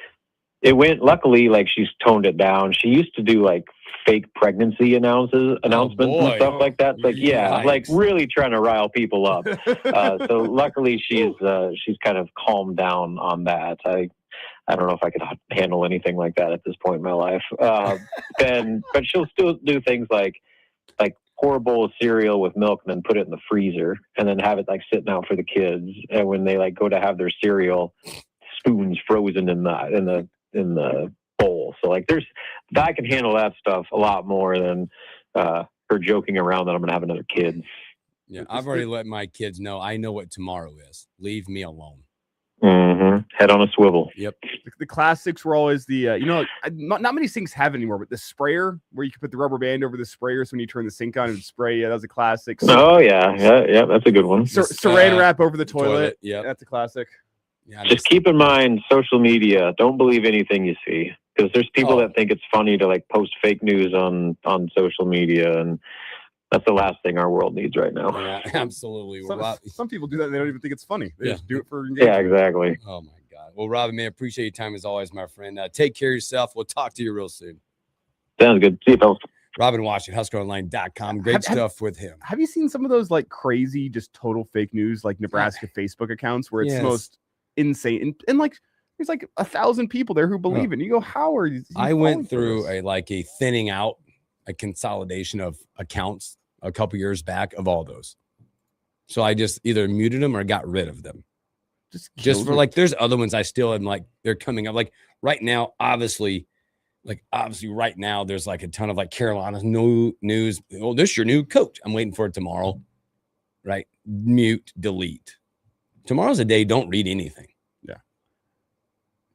it went. Luckily, like she's toned it down. She used to do like fake pregnancy announcements and stuff like that. It's like like really trying to rile people up. So luckily, she's kind of calmed down on that. I don't know if I could handle anything like that at this point in my life. But she'll still do things like pour a bowl of cereal with milk and then put it in the freezer and then have it like sitting out for the kids. And when they like go to have their cereal, spoons frozen in the bowl. So like I can handle that stuff a lot more than her joking around that I'm going to have another kid. Yeah. I've already let my kids know. I know what tomorrow is. Leave me alone. Mm-hmm. Head on a swivel. Yep. The classics were always the not many sinks have anymore, but the sprayer where you could put the rubber band over the sprayer, so when you turn the sink on, it would spray. Yeah, that was a classic. Oh yeah, that's a good one. Saran wrap over the toilet. Yeah, that's a classic. Yeah, just keep in mind social media. Don't believe anything you see, because there's people that think it's funny to like post fake news on social media, and that's the last thing our world needs right now. Yeah, absolutely. Some people do that and they don't even think it's funny. They just do it for engagement. Yeah, exactly. Oh my God. Well, Robin, man, appreciate your time as always, my friend. Take care of yourself. We'll talk to you real soon. Sounds good. See you, fellas. Robin Washington, HuskerOnline.com. Great stuff with him. Have you seen some of those like crazy, just total fake news, like Nebraska Facebook accounts where it's the most insane and like there's like 1,000 people there who believe it. And you go, how are you? I went through a thinning out, a consolidation of accounts a couple years back of all those. So I just either muted them or got rid of them. Just for like, there's other ones I still am like, they're coming up. Like right now, obviously right now, there's like a ton of like Carolina's new news. Oh, this is your new coach. I'm waiting for it tomorrow. Right? Mute, delete. Tomorrow's a day. Don't read anything. Yeah.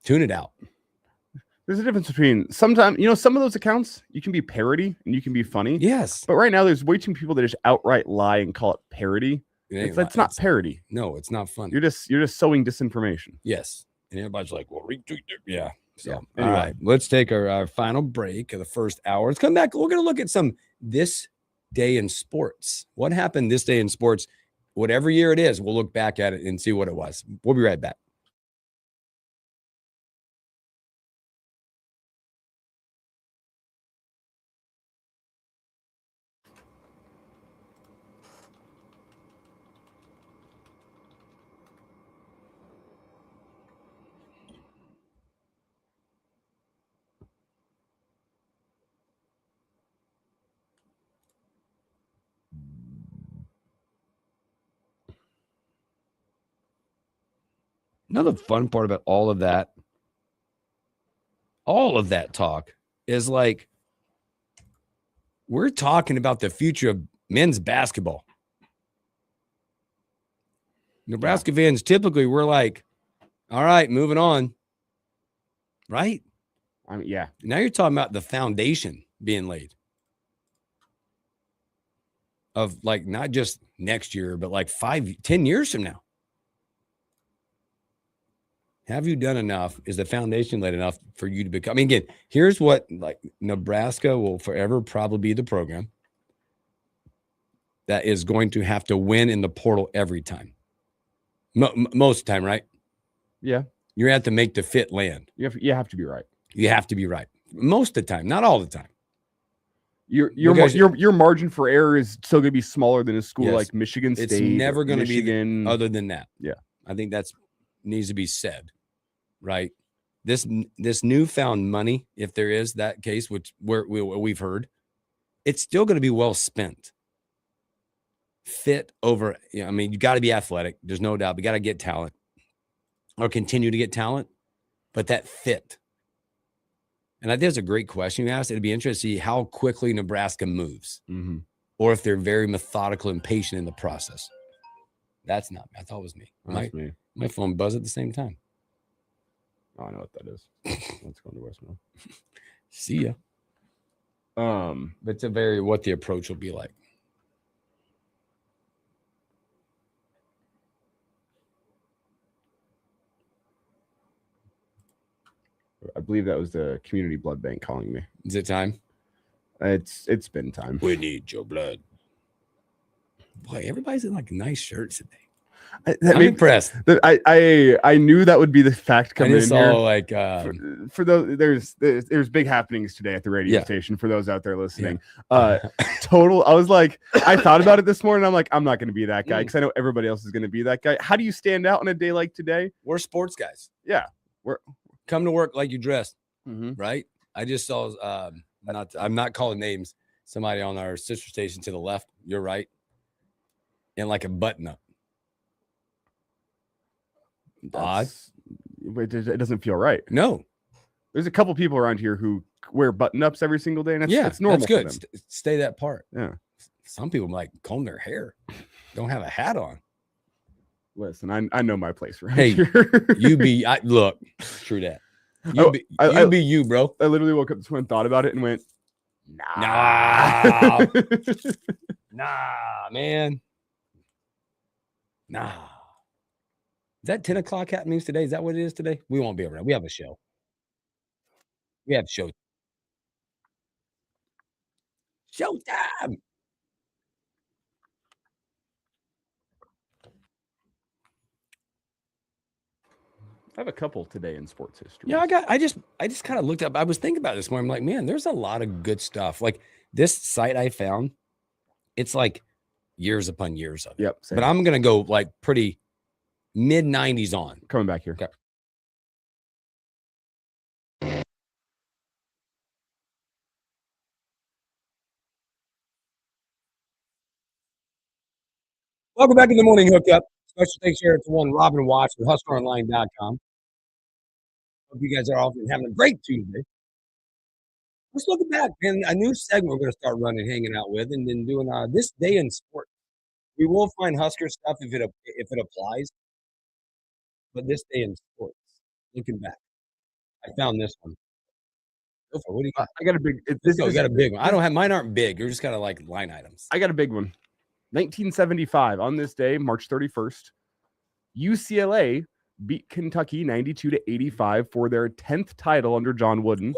Tune it out. There's a difference between sometimes, some of those accounts you can be parody and you can be funny. Yes. But right now there's way too many people that just outright lie and call it parody. It's not parody. No, it's not fun. You're just sowing disinformation. Yes. And everybody's like, well, retweet it. Yeah. So, yeah. Anyway. All right. Let's take our final break of the first hour. Let's come back. We're going to look at some this day in sports. What happened this day in sports? Whatever year it is, we'll look back at it and see what it was. We'll be right back. Another fun part about all of that talk is like, we're talking about the future of men's basketball. Nebraska fans, typically we're like, all right, moving on. Right? I mean, yeah. Now you're talking about the foundation being laid of like, not just next year, but like 5-10 years from now. Have you done enough? Is the foundation laid enough for you to become? I mean, again, here's what, like, Nebraska will forever probably be the program that is going to have to win in the portal every time. Most of the time, right? Yeah. You're going to have to make the fit land. You have to be right. You have to be right. Most of the time, not all the time. Your margin for error is still going to be smaller than a school like Michigan State. It's never going to be other than that. Yeah. I think that's needs to be said, right? This newfound money, if there is that case, which we've heard, it's still going to be well spent. Fit over, I mean, you got to be athletic. There's no doubt. We got to get talent or continue to get talent, but that fit. And I think that's a great question you asked. It'd be interesting to see how quickly Nebraska moves, or if they're very methodical and patient in the process. That's not me. I thought it was me. My phone buzzed at the same time. Oh, I know what that is. Let's go to voicemail. See ya. But it's what the approach will be like. I believe that was the community blood bank calling me. Is it time? It's been time. We need your blood. Boy, everybody's in like nice shirts today. I'm impressed. I knew that would be the fact coming in here. Like for those, there's big happenings today at the radio station for those out there listening. Total. I was like, I thought about it this morning. I'm like, I'm not going to be that guy because I know everybody else is going to be that guy. How do you stand out on a day like today? We're sports guys. Yeah, we're come to work like you dressed, mm-hmm. right? I just saw. I'm not calling names. Somebody on our sister station to the left. You're right. And like a button up. Odd. It doesn't feel right. No, there's a couple people around here who wear button ups every single day, and it's normal. That's good. For them. Stay that part. Yeah. Some people like comb their hair, don't have a hat on. Listen, I know my place around here. Look, true that. You be you, bro. I literally woke up this morning, thought about it, and went, nah, man, nah. Is that 10 o'clock happenings today? Is that what it is today? We won't be around. We have a show. We have show. Showtime. I have a couple today in sports history. Yeah, I just kind of looked up. I was thinking about this morning. I'm like, man, there's a lot of good stuff. Like this site I found, it's like years upon years of it. Yep. But I'm gonna go like pretty mid 90s on. Coming back here. Okay. Welcome back to the morning hookup. Special thanks here to one Robin Watts with HuskerOnline.com. Hope you guys are all having a great Tuesday. Let's look back, man. A new segment we're going to start running, hanging out with, and then doing this day in sports. We will find Husker stuff if it applies. But this day in sports, looking back, I found this one. What do you got? I got a big. You got a big one. I don't have mine. Aren't big. You're just kind of like line items. I got a big one. 1975 on this day, March 31st, UCLA beat Kentucky 92-85 for their 10th title under John Wooden,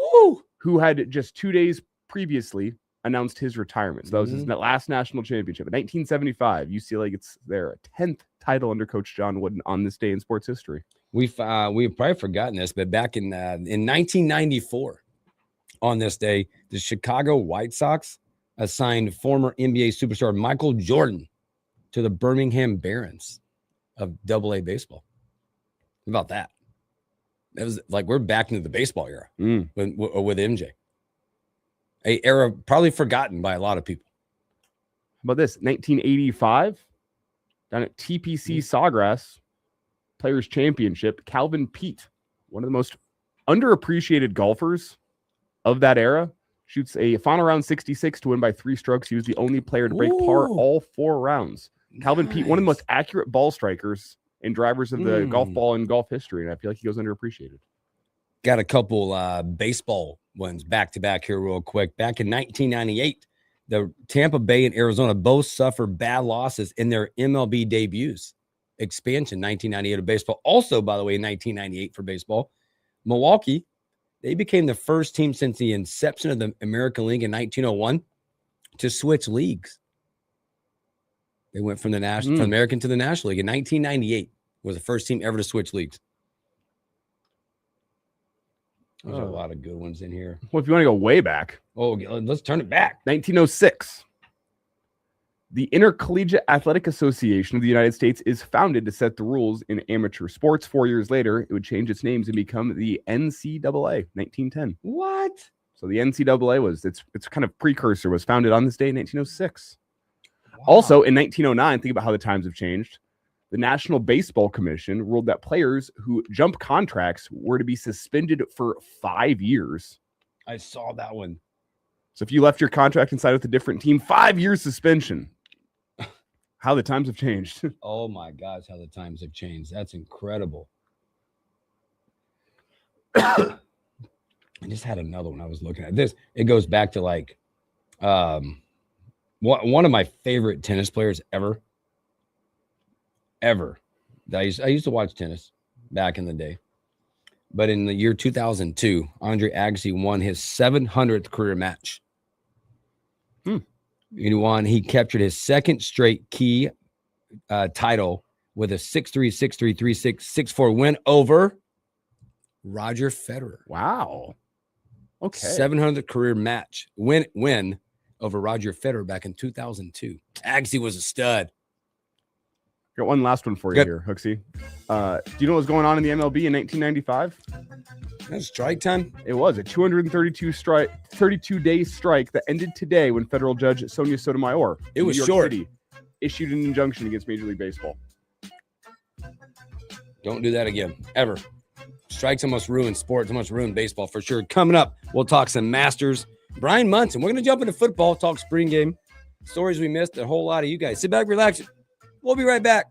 who had just 2 days previously announced his retirement. So that was his last national championship. In 1975, UCLA gets their 10th title under Coach John Wooden on this day in sports history. We've probably forgotten this, but back in 1994, on this day, the Chicago White Sox assigned former NBA superstar Michael Jordan to the Birmingham Barons of AA baseball. How about that? That was like we're back into the baseball era with MJ. A era probably forgotten by a lot of people. How about this? 1985, down at TPC Sawgrass Players Championship, Calvin Peete, one of the most underappreciated golfers of that era, shoots a final round 66 to win by 3 strokes. He was the only player to break par all 4 rounds. Calvin Peete, one of the most accurate ball strikers and drivers of the golf ball in golf history, and I feel like he goes underappreciated. Got a couple baseball ones back to back here real quick. Back in 1998, the Tampa Bay and Arizona both suffered bad losses in their MLB debuts. Expansion 1998 of baseball. Also, by the way, in 1998 for baseball, Milwaukee, they became the first team since the inception of the American League in 1901 to switch leagues. They went from the from American to the National League in 1998. Was the first team ever to switch leagues. There's a lot of good ones in here. Well, if you want to go way back. Let's turn it back. 1906. The Intercollegiate Athletic Association of the United States is founded to set the rules in amateur sports. 4 years later, it would change its names and become the NCAA, 1910. What? So the NCAA was, its kind of precursor was founded on this day in 1906. Wow. Also, in 1909, think about how the times have changed. The National Baseball Commission ruled that players who jump contracts were to be suspended for 5 years. I saw that one. So if you left your contract and signed with a different team, 5 years suspension. How the times have changed. Oh my gosh, how the times have changed. That's incredible. I just had another one I was looking at. This, it goes back to like one of my favorite tennis players ever. I used to watch tennis back in the day. But in the year 2002, Andre Agassi won his 700th career match. He captured his second straight key title with a 6-3, 6-3, 3-6, 6-4 win over Roger Federer. Wow. Okay. 700th career match win over Roger Federer back in 2002. Agassi was a stud. Got one last one for you here, Hooksy. Do you know what was going on in the MLB in 1995? That's strike time. It was a 32-day strike that ended today when federal judge Sonia Sotomayor in New York City issued an injunction against Major League Baseball. Don't do that again, ever. Strikes almost ruin sports, almost ruin baseball for sure. Coming up, we'll talk some Masters. Brian Munson. We're going to jump into football, talk spring game, stories we missed, a whole lot of you guys. Sit back, relax. We'll be right back.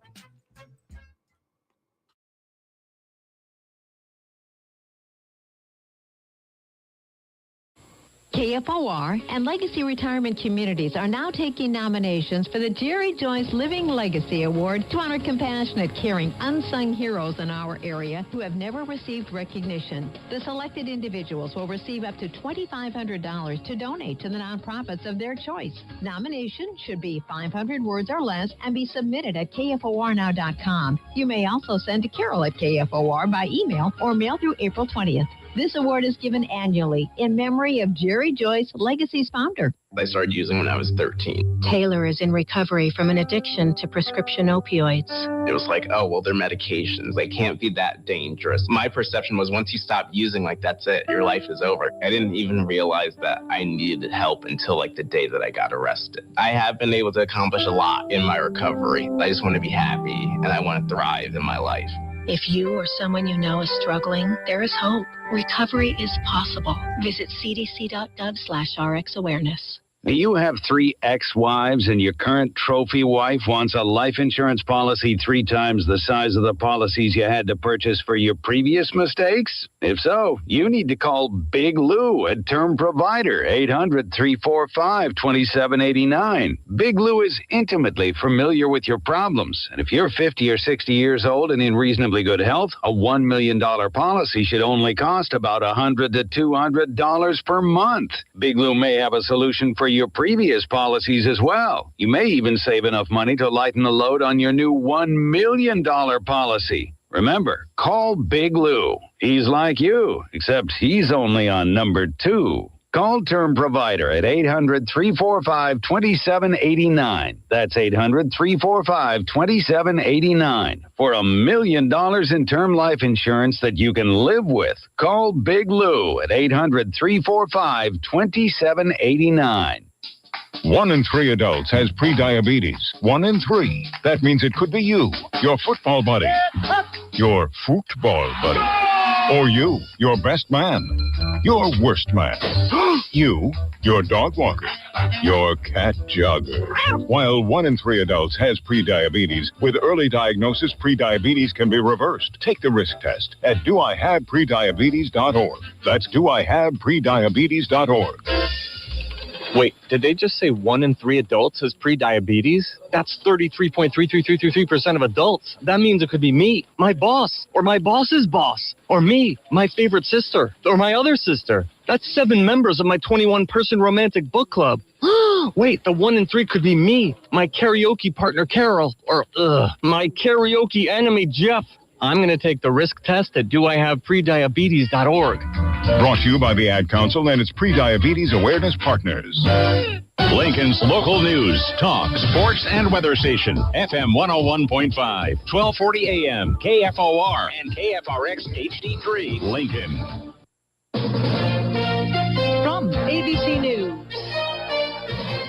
KFOR and Legacy Retirement Communities are now taking nominations for the Jerry Joyce Living Legacy Award to honor compassionate, caring, unsung heroes in our area who have never received recognition. The selected individuals will receive up to $2,500 to donate to the nonprofits of their choice. Nominations should be 500 words or less and be submitted at KFORnow.com. You may also send to Carol at KFOR by email or mail through April 20th. This award is given annually in memory of Jerry Joyce, Legacy's founder. I started using when I was 13. Taylor is in recovery from an addiction to prescription opioids. It was like, oh, well, they're medications. They can't be that dangerous. My perception was once you stop using, like, that's it. Your life is over. I didn't even realize that I needed help until, like, the day that I got arrested. I have been able to accomplish a lot in my recovery. I just want to be happy, and I want to thrive in my life. If you or someone you know is struggling, there is hope. Recovery is possible. Visit cdc.gov/RxAwareness. You have 3 ex-wives and your current trophy wife wants a life insurance policy 3 times the size of the policies you had to purchase for your previous mistakes? If so, you need to call Big Lou at Term Provider, 800-345-2789. Big Lou is intimately familiar with your problems, and if you're 50 or 60 years old and in reasonably good health, a $1 million policy should only cost about $100 to $200 per month. Big Lou may have a solution for your previous policies as well. You may even save enough money to lighten the load on your new $1 million policy. Remember, call Big Lou. He's like you, except he's only on number 2. Call Term Provider at 800-345-2789. That's 800-345-2789 for $1 million in term life insurance that you can live with. Call Big Lou at 800-345-2789. 1 in 3 adults has prediabetes. 1 in 3. That means it could be you, your football buddy, your football buddy, or you, your best man, your worst man, you, your dog walker, your cat jogger. While 1 in 3 adults has prediabetes, with early diagnosis, prediabetes can be reversed. Take the risk test at doihaveprediabetes.org. That's doihaveprediabetes.org. Wait, did they just say 1 in 3 adults has prediabetes? That's 33.33333% of adults. That means it could be me, my boss, or my boss's boss, or me, my favorite sister, or my other sister. That's 7 members of my 21-person romantic book club. Wait, the 1 in 3 could be me, my karaoke partner Carol, or my karaoke enemy Jeff. I'm going to take the risk test at doihaveprediabetes.org. Brought to you by the Ad Council and its Prediabetes Awareness Partners. Lincoln's local news, talk, sports, and weather station. FM 101.5, 1240 AM, KFOR, and KFRX HD3, Lincoln. From ABC News,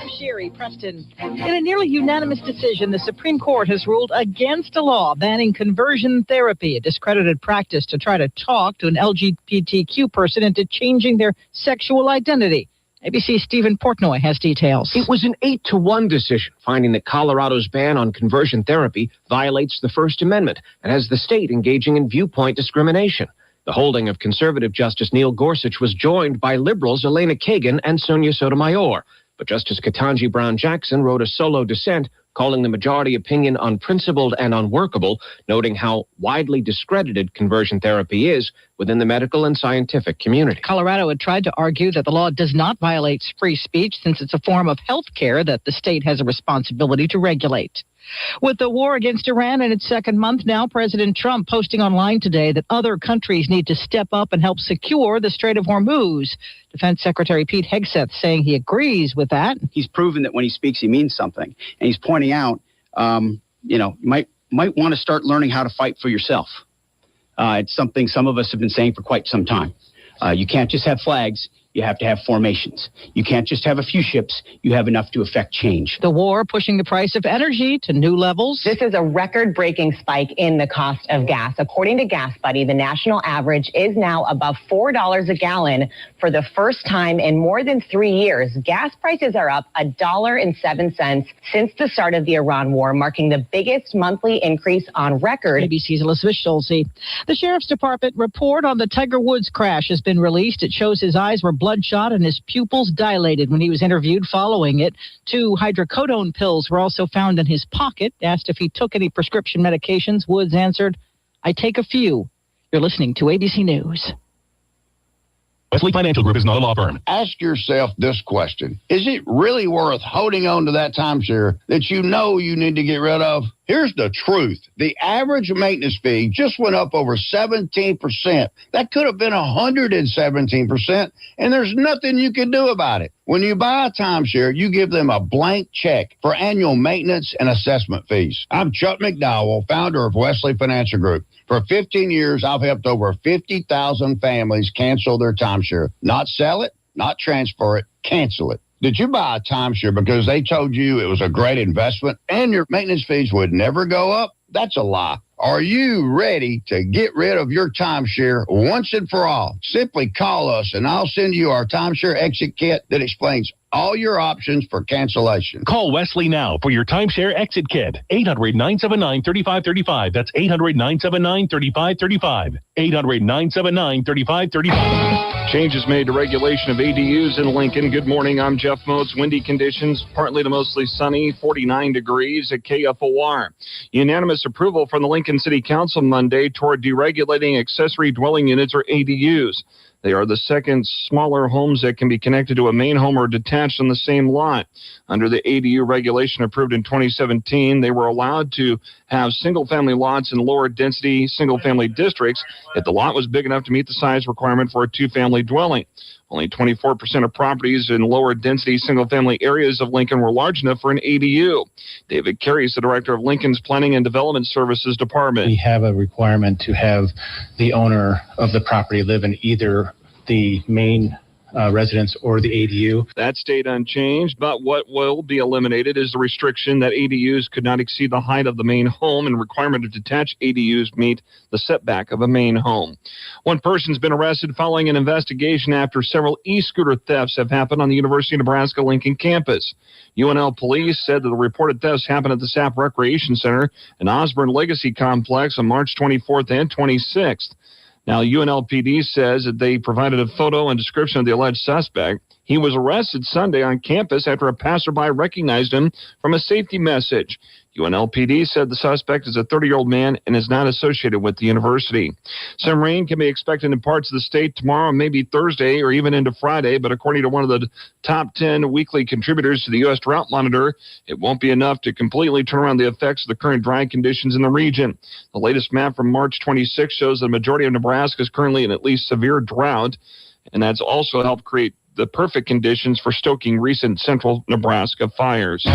I'm Sherry Preston. In a nearly unanimous decision, the Supreme Court has ruled against a law banning conversion therapy, a discredited practice to try to talk to an LGBTQ person into changing their sexual identity. ABC's Stephen Portnoy has details. It was an 8-1 decision, finding that Colorado's ban on conversion therapy violates the First Amendment and has the state engaging in viewpoint discrimination. The holding of conservative Justice Neil Gorsuch was joined by liberals Elena Kagan and Sonia Sotomayor. But Justice Ketanji Brown Jackson wrote a solo dissent calling the majority opinion unprincipled and unworkable, noting how widely discredited conversion therapy is within the medical and scientific community. Colorado had tried to argue that the law does not violate free speech since it's a form of health care that the state has a responsibility to regulate. With the war against Iran in its second month now, President Trump posting online today that other countries need to step up and help secure the Strait of Hormuz. Defense Secretary Pete Hegseth saying he agrees with that. He's proven that when he speaks, he means something. And he's pointing out, you might want to start learning how to fight for yourself. It's something some of us have been saying for quite some time. You can't just have flags. You have to have formations. You can't just have a few ships. You have enough to affect change. The war pushing the price of energy to new levels. This is a record-breaking spike in the cost of gas. According to Gas Buddy, the national average is now above $4 a gallon for the first time in more than 3 years. Gas prices are up $1.07 since the start of the Iran war, marking the biggest monthly increase on record. ABC's Elizabeth Schulze. The Sheriff's Department report on the Tiger Woods crash has been released. It shows his eyes were bloodshot and his pupils dilated when he was interviewed following it. 2 hydrocodone pills were also found in his pocket. Asked if he took any prescription medications, Woods answered, "I take a few." You're listening to ABC News. Wesley Financial Group is not a law firm. Ask yourself this question. Is it really worth holding on to that timeshare that you know you need to get rid of? Here's the truth. The average maintenance fee just went up over 17%. That could have been 117%, and there's nothing you can do about it. When you buy a timeshare, you give them a blank check for annual maintenance and assessment fees. I'm Chuck McDowell, founder of Wesley Financial Group. For 15 years, I've helped over 50,000 families cancel their timeshare. Not sell it, not transfer it, cancel it. Did you buy a timeshare because they told you it was a great investment and your maintenance fees would never go up? That's a lie. Are you ready to get rid of your timeshare once and for all? Simply call us and I'll send you our timeshare exit kit that explains all your options for cancellation. Call Wesley now for your timeshare exit kit. 800-979-3535. That's 800-979-3535. 800-979-3535. Changes made to regulation of ADUs in Lincoln. Good morning. I'm Jeff Moats. Windy conditions, partly to mostly sunny, 49 degrees at KFOR. Unanimous approval from the Lincoln City Council Monday toward deregulating accessory dwelling units, or ADUs. They are the second smaller homes that can be connected to a main home or detached on the same lot. Under the ADU regulation approved in 2017, they were allowed to have single-family lots in lower-density single-family districts if the lot was big enough to meet the size requirement for a two-family dwelling. Only 24% of properties in lower-density single-family areas of Lincoln were large enough for an ADU. David Carey is the director of Lincoln's Planning and Development Services Department. We have a requirement to have the owner of the property live in either the main residence or the ADU. That stayed unchanged, but what will be eliminated is the restriction that ADUs could not exceed the height of the main home and requirement of detached ADUs meet the setback of a main home. One person's been arrested following an investigation after several e-scooter thefts have happened on the University of Nebraska-Lincoln campus. UNL police said that the reported thefts happened at the SAP Recreation Center and Osborne Legacy Complex on March 24th and 26th. Now, UNLPD says that they provided a photo and description of the alleged suspect. He was arrested Sunday on campus after a passerby recognized him from a safety message. UNLPD said the suspect is a 30-year-old man and is not associated with the university. Some rain can be expected in parts of the state tomorrow, maybe Thursday, or even into Friday, but according to one of the top 10 weekly contributors to the U.S. Drought Monitor, it won't be enough to completely turn around the effects of the current dry conditions in the region. The latest map from March 26 shows the majority of Nebraska is currently in at least severe drought, and that's also helped create the perfect conditions for stoking recent central Nebraska fires.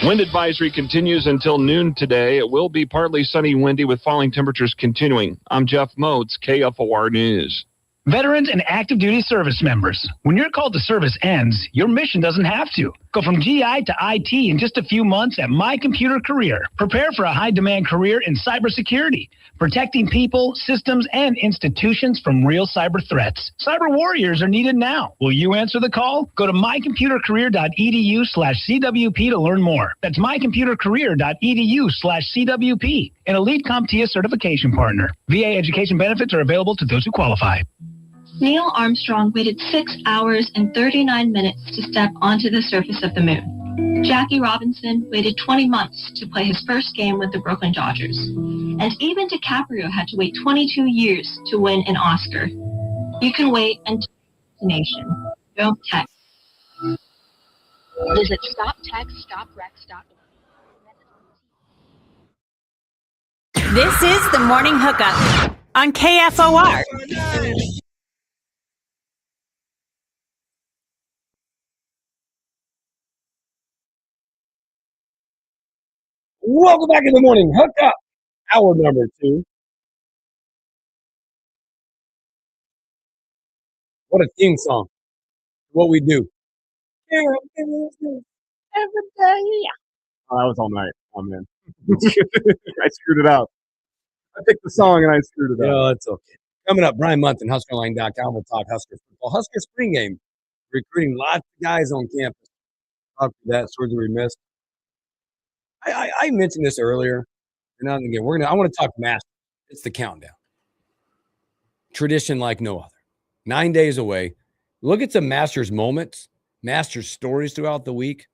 Wind advisory continues until noon today. It will be partly sunny, windy with falling temperatures continuing. I'm Jeff Moats, KFOR News. Veterans and active duty service members, when your call to service ends, your mission doesn't have to. Go from GI to IT in just a few months at My Computer Career. Prepare for a high-demand career in cybersecurity, protecting people, systems, and institutions from real cyber threats. Cyber warriors are needed now. Will you answer the call? Go to mycomputercareer.edu/CWP to learn more. That's mycomputercareer.edu/CWP, an elite CompTIA certification partner. VA education benefits are available to those who qualify. Neil Armstrong waited 6 hours and 39 minutes to step onto the surface of the moon. Jackie Robinson waited 20 months to play his first game with the Brooklyn Dodgers. And even DiCaprio had to wait 22 years to win an Oscar. You can wait until destination. Don't text. Visit stoptextstoprex.org. This is the Morning Hookup on KFOR. Welcome back in the Morning Hookup, hour number 2. What a theme song. What we do. Every day. Oh, that was all night. Oh, man. I screwed it up. I picked the song and I screwed it up. Yeah, that's okay. Coming up, Brian Month and HuskerLine.com will talk Husker football. Husker spring game. Recruiting lots of guys on campus. Talk to that surgery missed. I mentioned this earlier. And now again, I want to talk Masters. It's the countdown. Tradition like no other. 9 days away. Look at some Masters moments, Masters stories throughout the week.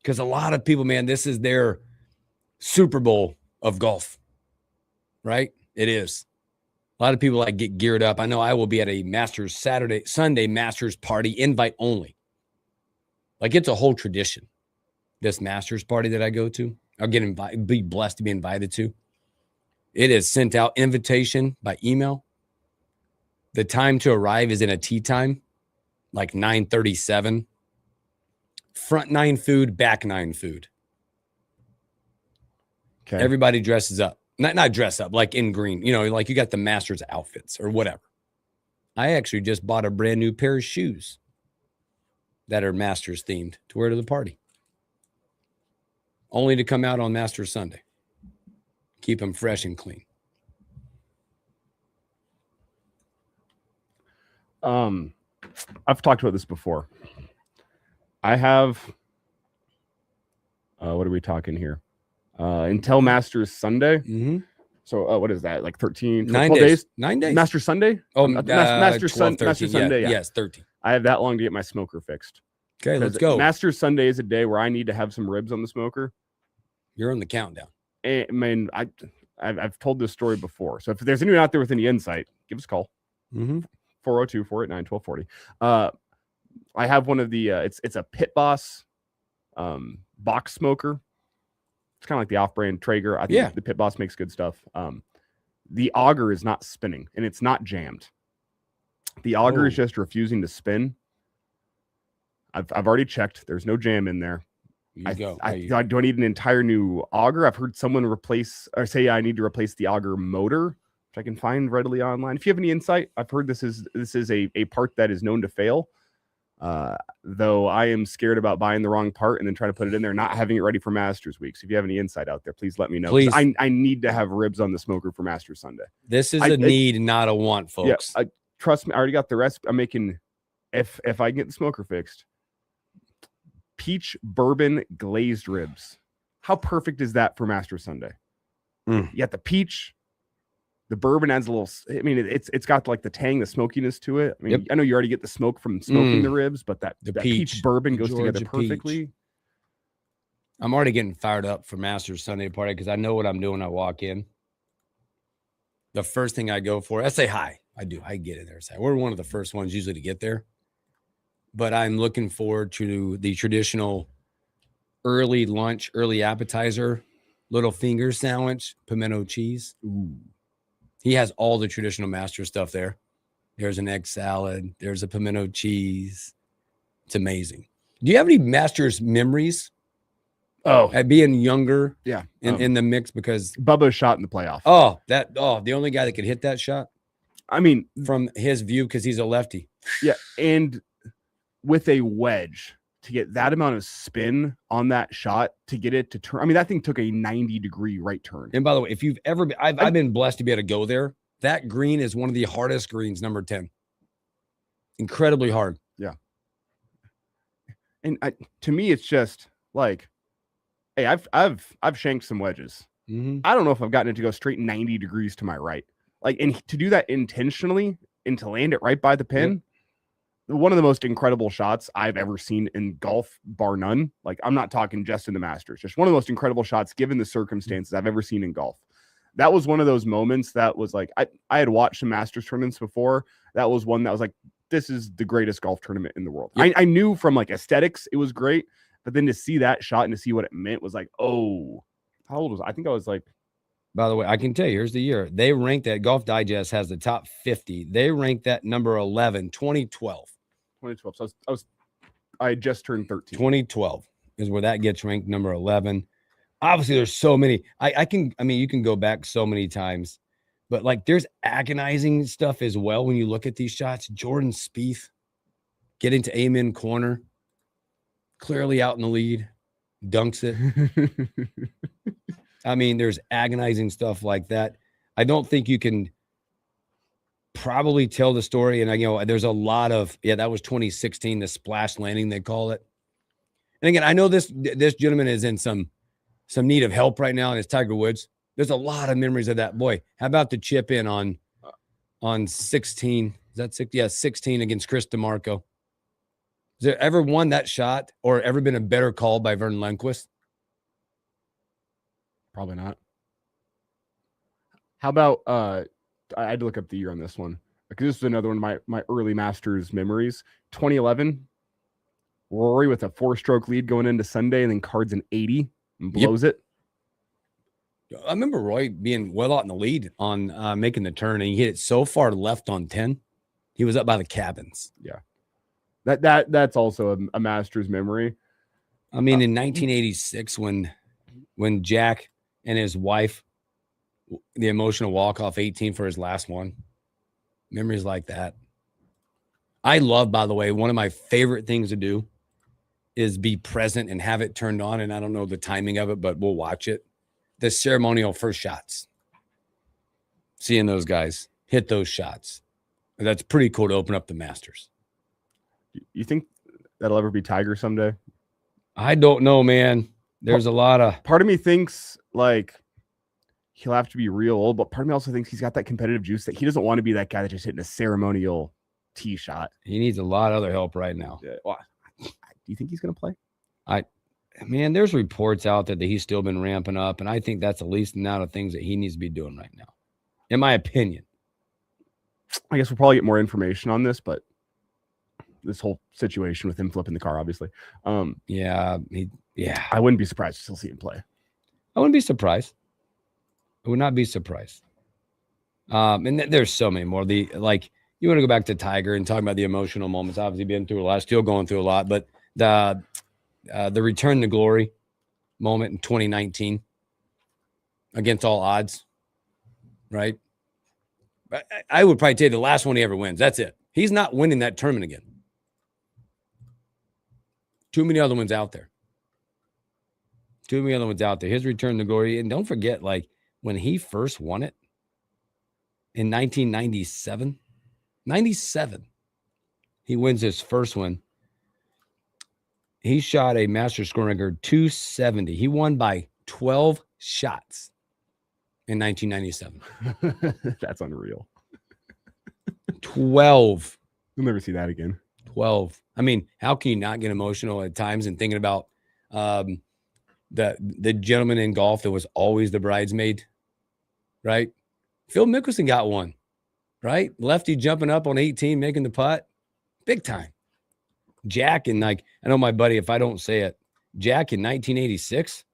Because a lot of people, man, this is their Super Bowl of golf. Right? It is. A lot of people get geared up. I know I will be at a Masters Sunday Masters party, invite only. It's a whole tradition. This Masters party that I go to, I'll be blessed to be invited to. It is sent out invitation by email. The time to arrive is in a tea time, 9:37. Front 9 food, back 9 food. Okay. Everybody dresses up. Not dress up, in green. You got the Masters outfits or whatever. I actually just bought a brand new pair of shoes that are Masters themed to wear to the party. Only to come out on Masters Sunday. Keep them fresh and clean. I've talked about this before. I have, what are we talking here? Until Masters Sunday. Mm-hmm. So what is that? 13, 9 12 days. 9 days. Masters Sunday? Oh, Masters 12, 13, Masters Sunday. Yeah. Yes, 13. I have that long to get my smoker fixed. Okay, let's go. Masters Sunday is a day where I need to have some ribs on the smoker. You're on the countdown. And, I've told this story before. So if there's anyone out there with any insight, give us a call. 402-489-1240. I have one of the it's a Pit Boss box smoker. It's kind of like the off-brand Traeger. I think the Pit Boss makes good stuff. The auger is not spinning and it's not jammed. The auger is just refusing to spin. I've already checked. There's no jam in there. Do I need an entire new auger? I've heard someone say I need to replace the auger motor, which I can find readily online. If you have any insight, I've heard this is a part that is known to fail. Though I am scared about buying the wrong part and then trying to put it in there, not having it ready for Masters week. So if you have any insight out there, please let me know. Please. I need to have ribs on the smoker for Masters Sunday. This is a need, not a want, folks. Yeah, trust me, I already got the recipe. I'm making, if I can get the smoker fixed, peach bourbon glazed ribs. How perfect is that for Masters Sunday? You got the peach. The bourbon adds a little. I mean, it's got the tang, the smokiness to it. I mean, I know you already get the smoke from smoking the ribs, but that peach bourbon goes together perfectly. Peach. I'm already getting fired up for Masters Sunday party because I know what I'm doing. I walk in. The first thing I go for, I say hi. I do. I get in there. We're one of the first ones usually to get there, but I'm looking forward to the traditional early lunch, early appetizer, little finger sandwich, pimento cheese. Ooh. He has all the traditional master stuff there. There's an egg salad. There's a pimento cheese. It's amazing. Do you have any Masters memories? At being younger, in the mix, because Bubba's shot in the playoff. The only guy that could hit that shot. I mean, from his view, because he's a lefty. Yeah, and with a wedge to get that amount of spin on that shot to get it to turn. I mean, that thing took a 90-degree right turn. And by the way, if you've ever been, I've been blessed to be able to go there. That green is one of the hardest greens, number 10. Incredibly hard. Yeah. And to me, it's just like, hey, I've shanked some wedges. Mm-hmm. I don't know if I've gotten it to go straight 90 degrees to my right. And to do that intentionally and to land it right by the pin. one of the most incredible shots I've ever seen in golf, bar none. Like, I'm not talking just in the Masters, just one of the most incredible shots given the circumstances I've ever seen in golf. That was one of those moments that was like, I had watched some Masters tournaments before. That was one that was like, this is the greatest golf tournament in the world. Yep. I knew from like aesthetics, it was great. But then to see that shot and to see what it meant was like, oh, how old was I? I think I was like, by the way, I can tell you, here's the year. They ranked that Golf Digest has the top 50. They ranked that number 11, 2012. 2012. So I had just turned 13. 2012 is where that gets ranked number 11. Obviously, there's so many. You can go back so many times, but like there's agonizing stuff as well when you look at these shots. Jordan Spieth getting to amen corner, clearly out in the lead, dunks it. I mean, there's agonizing stuff like that. I don't think you can probably tell the story. And there's a lot of, that was 2016, the splash landing, they call it. And again, I know this gentleman is in some need of help right now, and it's Tiger Woods. There's a lot of memories of that. Boy, how about the chip in on 16? Is that 6? Yeah, 16 against Chris DeMarco. Has there ever won that shot or ever been a better call by Vern Lundquist? Probably not. How about I had to look up the year on this one because this is another one of my early Masters memories. 2011, Rory with a 4-stroke lead going into Sunday, and then cards an 80 and blows it. I remember Roy being well out in the lead on making the turn, and he hit it so far left on 10. He was up by the cabins. Yeah. That's also a Masters memory. I mean, in 1986, when Jack and his wife, the emotional walk off 18 for his last one, memories like that. I love, by the way, one of my favorite things to do is be present and have it turned on. And I don't know the timing of it, but we'll watch it. The ceremonial first shots. Seeing those guys hit those shots. That's pretty cool to open up the Masters. You think that'll ever be Tiger someday? I don't know, man. There's a lot of... Part of me thinks like he'll have to be real old, but part of me also thinks he's got that competitive juice that he doesn't want to be that guy that's just hitting a ceremonial tee shot. He needs a lot of other help right now. Yeah. Well, do you think he's going to play? Man, there's reports out there that he's still been ramping up, and I think that's the least amount of things that he needs to be doing right now, in my opinion. I guess we'll probably get more information on this, but this whole situation with him flipping the car, obviously. Yeah. I wouldn't be surprised to still see him play. I wouldn't be surprised. I would not be surprised. And there's so many more. You want to go back to Tiger and talk about the emotional moments. Obviously, been through a lot, still going through a lot. But the return to glory moment in 2019 against all odds, right? I would probably tell you the last one he ever wins. That's it. He's not winning that tournament again. Too many other ones out there. His return to glory. And don't forget, like, when he first won it in 1997, he wins his first one. He shot a Masters scoring record 270. He won by 12 shots in 1997. That's unreal. 12. You'll never see that again. 12. I mean, how can you not get emotional at times and thinking about the gentleman in golf that was always the bridesmaid, right? Phil Mickelson got one, right? Lefty jumping up on 18, making the putt. Big time. Jack and I know my buddy, if I don't say it, Jack in 1986.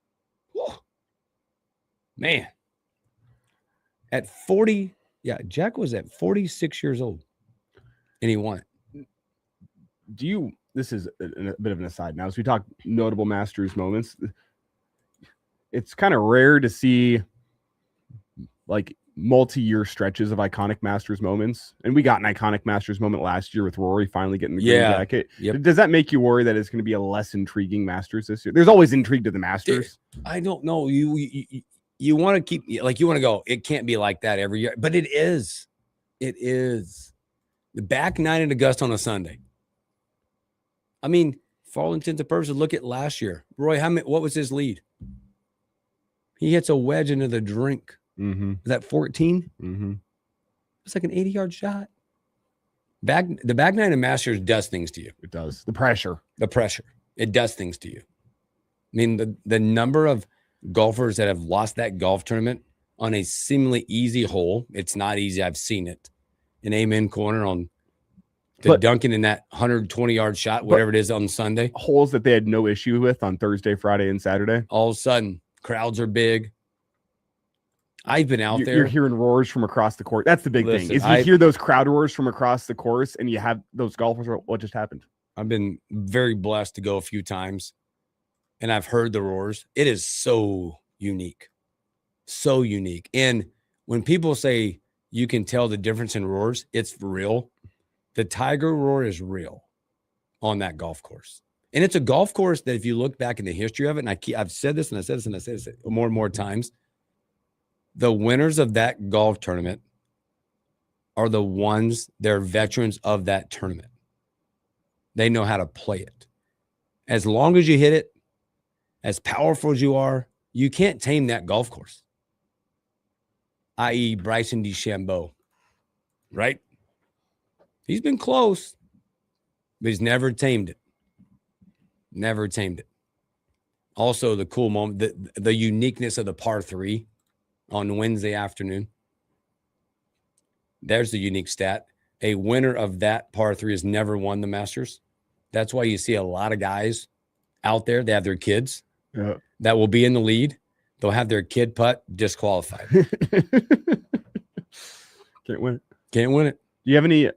Whoa, man. At 40, Jack was at 46 years old and he won it. This is a bit of an aside now, as we talk notable Masters moments, it's kind of rare to see like multi-year stretches of iconic Masters moments. And we got an iconic Masters moment last year with Rory finally getting the green jacket. Yep. Does that make you worry that it's going to be a less intriguing Masters this year? There's always intrigue to the Masters. I don't know. You want to keep, like, you want to go, it can't be like that every year, but it is. It is. The back nine in Augusta on a Sunday. I mean, for all intents and purposes, look at last year. Roy, what was his lead? He hits a wedge into the drink. Mm-hmm. Was that 14? Mm-hmm. It's like an 80-yard shot. The back nine of Masters does things to you. It does. The pressure. It does things to you. I mean, the number of golfers that have lost that golf tournament on a seemingly easy hole. It's not easy. I've seen it. An amen corner on Duncan in that 120-yard shot, whatever it is on Sunday. Holes that they had no issue with on Thursday, Friday, and Saturday. All of a sudden, crowds are big. I've been out there. You're hearing roars from across the course. That's the big thing. Is you hear those crowd roars from across the course, and you have those golfers. What just happened? I've been very blessed to go a few times, and I've heard the roars. It is so unique. So unique. And when people say you can tell the difference in roars, it's real. The Tiger roar is real on that golf course. And it's a golf course that if you look back in the history of it, and I've said this and I said this and I said this more and more times, the winners of that golf tournament are the ones, they're veterans of that tournament. They know how to play it. As long as you hit it, as powerful as you are, you can't tame that golf course. I.e. Bryson DeChambeau, right? He's been close, but he's never tamed it. Never tamed it. Also, the cool moment, the uniqueness of the par 3 on Wednesday afternoon. There's the unique stat. A winner of that par 3 has never won the Masters. That's why you see a lot of guys out there. They have their kids that will be in the lead. They'll have their kid putt disqualified. Can't win it. Can't win it. Do you have any?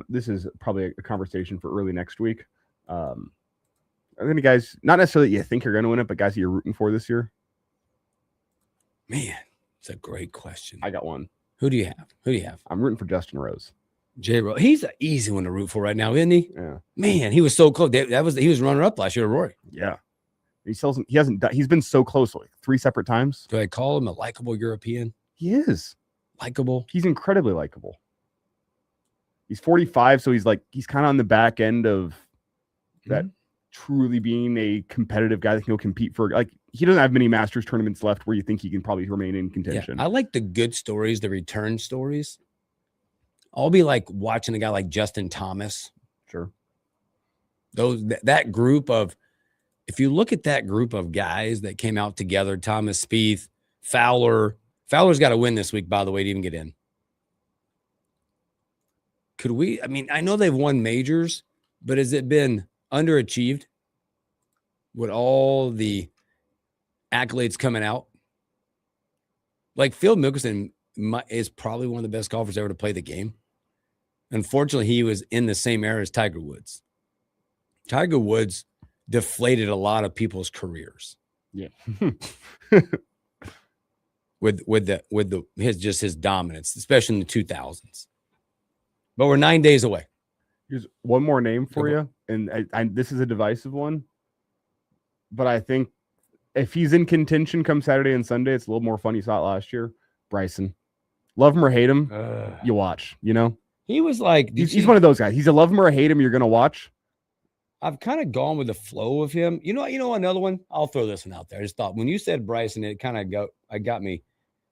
This is probably a conversation for early next week. Are there any guys, not necessarily that you think you're going to win it, but guys that you're rooting for this year? Man, it's a great question. I got one. Who do you have? I'm rooting for Justin Rose. J. Rose. He's an easy one to root for right now, isn't he? Yeah. Man, he was so close. He was runner up last year to Rory. Yeah. He's been so close like 3 separate times. Do I call him a likable European? He is. Likable. He's incredibly likable. He's 45, so he's kind of on the back end of that truly being a competitive guy that can compete for, like, he doesn't have many Masters tournaments left where you think he can probably remain in contention. Yeah, I like the good stories, the return stories. I'll be like watching a guy like Justin Thomas. Sure. That group of, if you look at that group of guys that came out together, Thomas, Spieth, Fowler. Fowler's got to win this week, by the way, to even get in. I know they've won majors, but has it been underachieved with all the accolades coming out? Like Phil Mickelson is probably one of the best golfers ever to play the game. Unfortunately, he was in the same era as Tiger Woods. Tiger Woods deflated a lot of people's careers. Yeah. with his dominance, especially in the 2000s. But we're 9 days away. Here's one more name for you, and this is a divisive one, but I think if he's in contention come Saturday and Sunday, it's a little more fun. You saw it last year. Bryson. Love him or hate him, you watch, you know? He was like... He's one of those guys. He's a love him or hate him, you're going to watch. I've kind of gone with the flow of him. You know another one? I'll throw this one out there. I just thought when you said Bryson, it kind of got me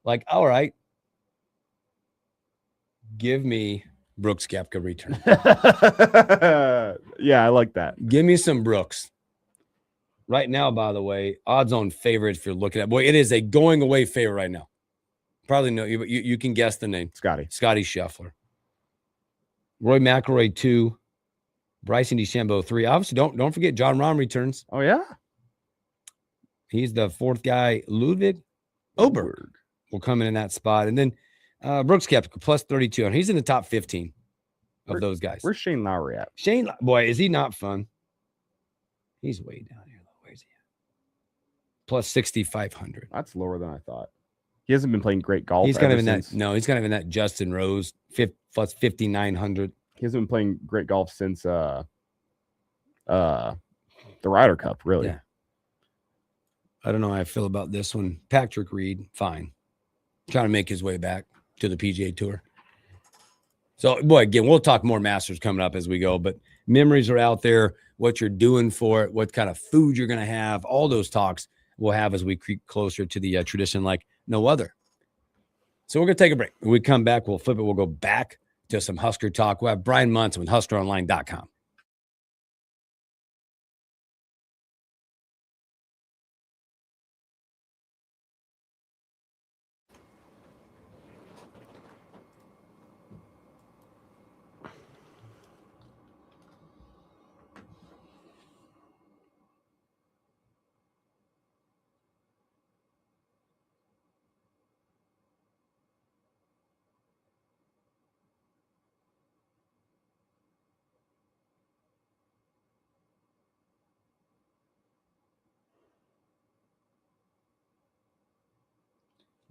like, all right, give me Brooks Koepka return. Yeah, I like that. Give me some Brooks. Right now, by the way, odds on favorite if you're looking at, boy, it is a going away favorite right now. Probably know you can guess the name. Scotty Scheffler. Roy McIlroy 2. Bryson DeChambeau 3. Obviously, don't forget John Rahm returns. Oh, yeah. He's the 4th guy. Ludwig Oberg will come in that spot. And then Brooks Koepka plus 32. And he's in the top 15 of those guys. Where's Shane Lowry at? Boy, is he not fun? He's way down here. Where's he at? Plus 6,500. That's lower than I thought. He hasn't been playing great golf. He's kind of in that. No, he's kind of in that Justin Rose plus 5,900. He hasn't been playing great golf since the Ryder Cup, really. Yeah. I don't know how I feel about this one. Patrick Reed, fine. Trying to make his way back to the PGA Tour. So, boy, again, we'll talk more Masters coming up as we go, but memories are out there, what you're doing for it, what kind of food you're going to have, all those talks we'll have as we creep closer to the tradition like no other. So we're going to take a break. When we come back, we'll flip it. We'll go back to some Husker talk. We'll have Brian Munson with HuskerOnline.com.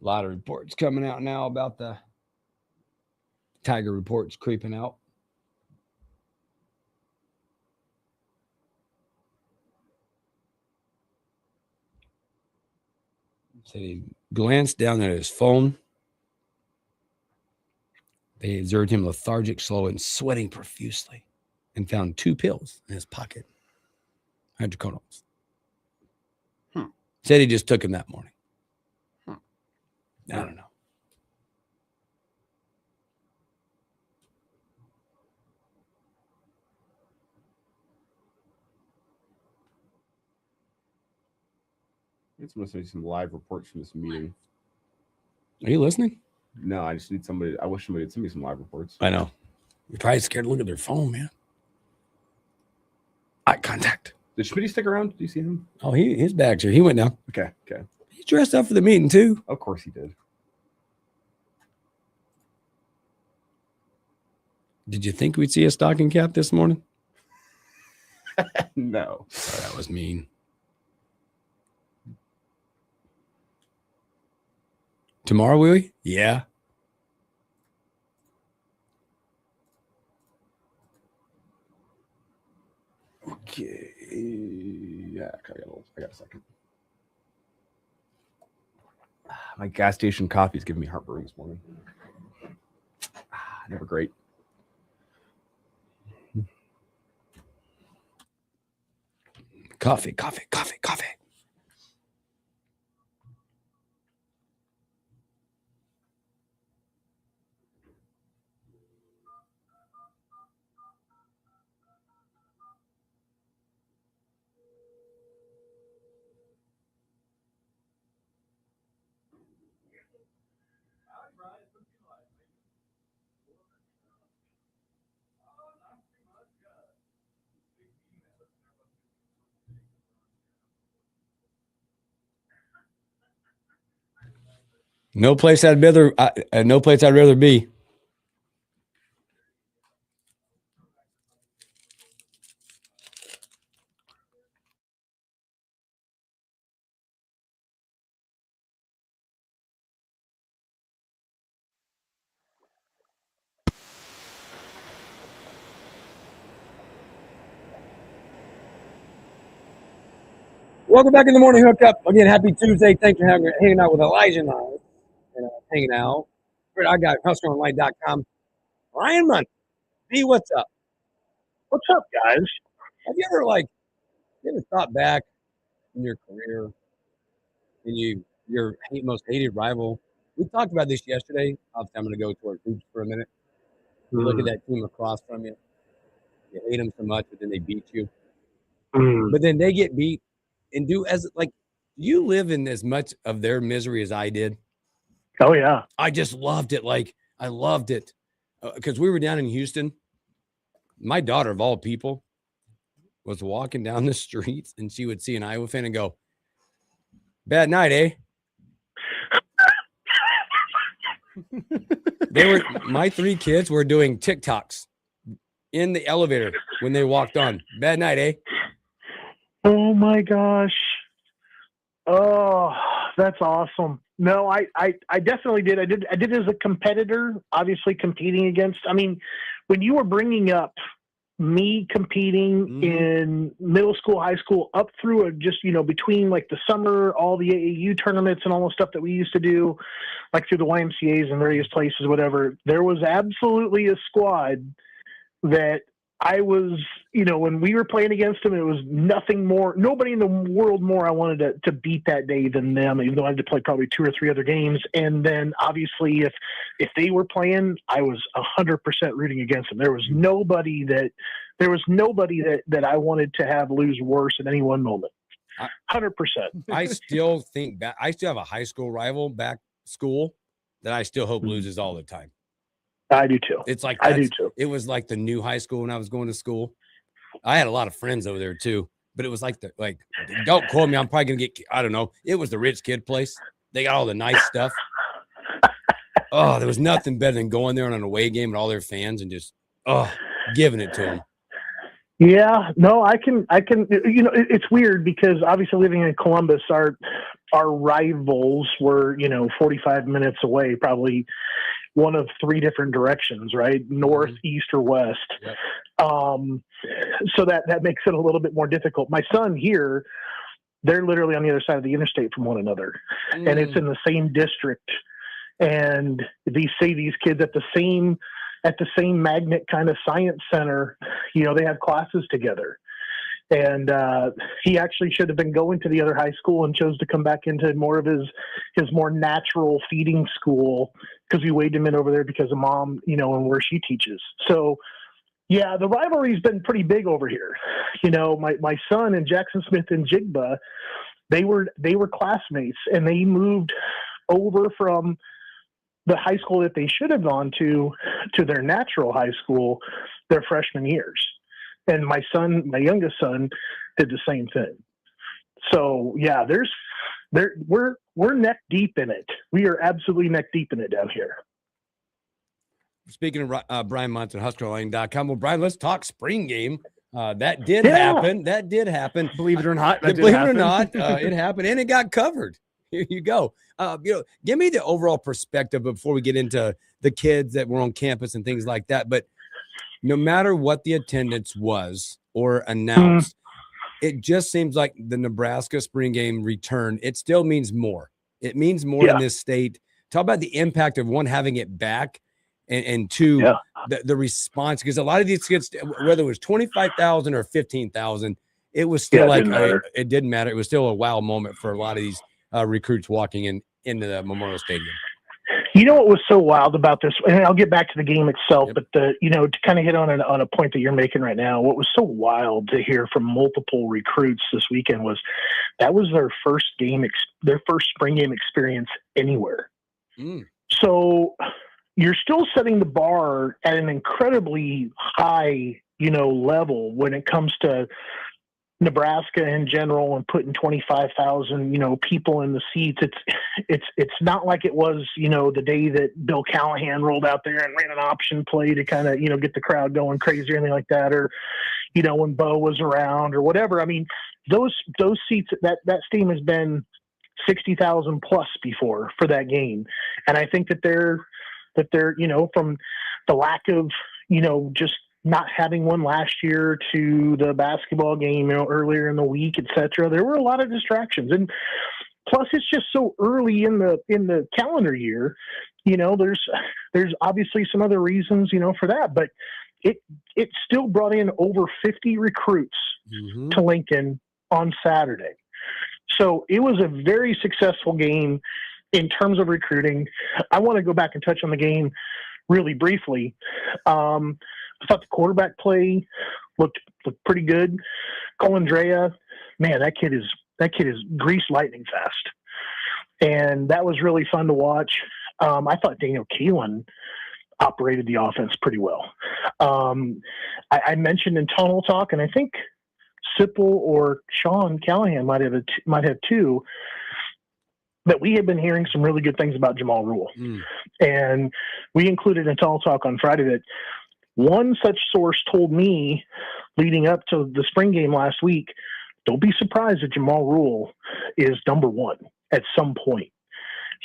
A lot of reports coming out now about the Tiger reports creeping out. Said he glanced down at his phone. They observed him lethargic, slow, and sweating profusely, and found 2 pills in his pocket. Hydrocodones. Said he just took them that morning. I don't know. It's must be some live reports from this meeting. Are you listening? No, I just need somebody. I wish somebody would send me some live reports. I know. You're probably scared to look at their phone, man. Eye contact. Did Schmitty stick around? Did you see him? Oh, his bag's here. He went down. Okay. He dressed up for the meeting, too. Of course he did. Did you think we'd see a stocking cap this morning? No. Oh, that was mean. Tomorrow, will we? Yeah. Okay. Yeah, I got a second. My gas station coffee is giving me heartburn this morning. Never great. Coffee. No place I'd rather be. Welcome back in the morning hookup. Again, happy Tuesday. Thanks for hanging out with Elijah and I. Hanging out. I got HuskerOnline.com. Ryan Munn. B, what's up? What's up, guys? Have you ever thought back in your career and your most hated rival? We talked about this yesterday. Obviously, I'm going to go towards hoops for a minute. You look at that team across from you. You hate them so much, but then they beat you. But then they get beat and you live in as much of their misery as I did. Oh, yeah. I just loved it. I loved it because we were down in Houston. My daughter, of all people, was walking down the streets and she would see an Iowa fan and go, "Bad night, eh?" My 3 kids were doing TikToks in the elevator when they walked on. "Bad night, eh?" Oh my gosh. Oh, that's awesome. No, I definitely did. I did as a competitor, obviously competing against. I mean, when you were bringing up me competing in middle school, high school, up through between like the summer, all the AAU tournaments and all the stuff that we used to do, like through the YMCAs and various places, whatever, there was absolutely a squad that I was, when we were playing against them, it was nobody in the world more I wanted to beat that day than them, even though I had to play probably 2 or 3 other games. And then obviously if they were playing, I was 100% rooting against them. There was nobody that I wanted to have lose worse at any one moment. 100%. I still think that I still have a high school rival back school that I still hope loses all the time. I do too. It's like I do too. It was like the new high school when I was going to school. I had a lot of friends over there too, but it was like don't quote me. I'm probably gonna get. I don't know. It was the rich kid place. They got all the nice stuff. Oh, there was nothing better than going there on an away game with all their fans and just giving it to them. Yeah, no, I can. It's weird because obviously living in Columbus, our rivals were 45 minutes away, probably one of 3 different directions, right? North, east, or west. Yep. So that makes it a little bit more difficult. My son here, they're literally on the other side of the interstate from one another, and it's in the same district. And these kids at the same magnet kind of science center, they have classes together. And he actually should have been going to the other high school and chose to come back into more of his more natural feeding school because we waved him in over there because of mom, and where she teaches. So, yeah, the rivalry's been pretty big over here. My son and Jackson Smith and Jigba, they were classmates, and they moved over from the high school that they should have gone to their natural high school their freshman years. And my youngest son, did the same thing. So yeah, we're neck deep in it. We are absolutely neck deep in it down here. Speaking of Brian Monson, HuskerLane.com. Well, Brian, let's talk spring game. That did happen. That did happen. Believe it or not, it happened, and it got covered. Here you go. Give me the overall perspective before we get into the kids that were on campus and things like that. But no matter what the attendance was or announced, it just seems like the Nebraska spring game return, it still means more. It means more in this state. Talk about the impact of one, having it back, and two, the response. Because a lot of these kids, whether it was 25,000 or 15,000, it was still it didn't matter. It was still a wow moment for a lot of these recruits walking into the Memorial Stadium. You know what was so wild about this, and I'll get back to the game itself, but to kind of hit on a point that you're making right now, what was so wild to hear from multiple recruits this weekend was that was their first spring game experience anywhere. So you're still setting the bar at an incredibly high, level when it comes to Nebraska in general and putting 25,000, people in the seats. It's not like it was, the day that Bill Callahan rolled out there and ran an option play to kind of, get the crowd going crazy or anything like that. Or, when Bo was around or whatever. I mean, those seats, that stadium has been 60,000 plus before for that game. And I think that they're, from the lack of, just not having one last year to the basketball game, earlier in the week, etc. There were a lot of distractions, and plus it's just so early in the calendar year. There's obviously some other reasons, for that, but it still brought in over 50 recruits to Lincoln on Saturday. So it was a very successful game in terms of recruiting. I want to go back and touch on the game really briefly. I thought the quarterback play looked pretty good. Colandrea, man, that kid is grease lightning fast, and that was really fun to watch. I thought Daniel Keelan operated the offense pretty well. I mentioned in Tunnel Talk, and I think Sipple or Sean Callahan might have too, that we have been hearing some really good things about Jamal Rule, and we included in Tunnel Talk on Friday that one such source told me leading up to the spring game last week, don't be surprised if Jamal Rule is number one at some point.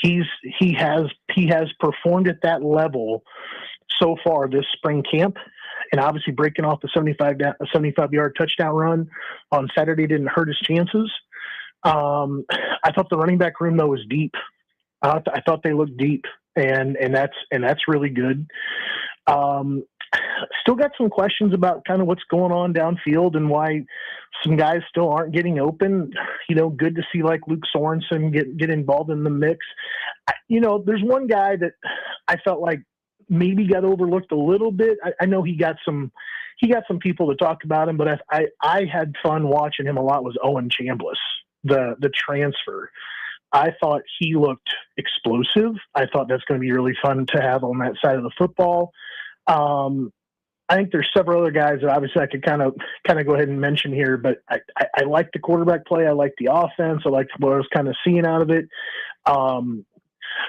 He has performed at that level so far this spring camp, and obviously breaking off the 75-yard touchdown run on Saturday didn't hurt his chances. I thought the running back room though was deep. I thought they looked deep, and that's really good. still got some questions about kind of what's going on downfield and why some guys still aren't getting open. Good to see like Luke Sorensen get involved in the mix. There's one guy that I felt like maybe got overlooked a little bit. I know he got some people to talk about him, but I had fun watching him a lot was Owen Chambliss, the transfer. I thought he looked explosive. I thought that's going to be really fun to have on that side of the football. I think there's several other guys that obviously I could kind of go ahead and mention here, but I like the quarterback play. I like the offense. I like what I was kind of seeing out of it.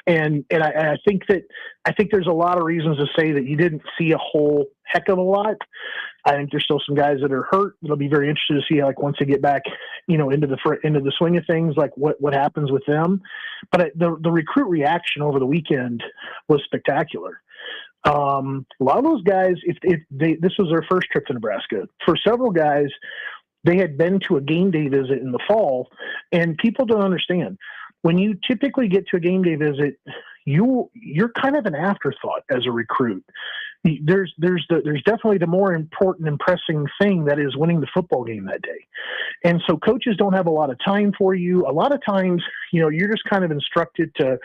And I think there's a lot of reasons to say that you didn't see a whole heck of a lot. I think there's still some guys that are hurt. It'll be very interesting to see like once they get back, into the swing of things, like what happens with them. But the recruit reaction over the weekend was spectacular. A lot of those guys, this was their first trip to Nebraska. For several guys, they had been to a game day visit in the fall, and people don't understand. When you typically get to a game day visit, you're kind of an afterthought as a recruit. There's definitely the more important and pressing thing that is winning the football game that day. And so coaches don't have a lot of time for you. A lot of times, you're just kind of instructed to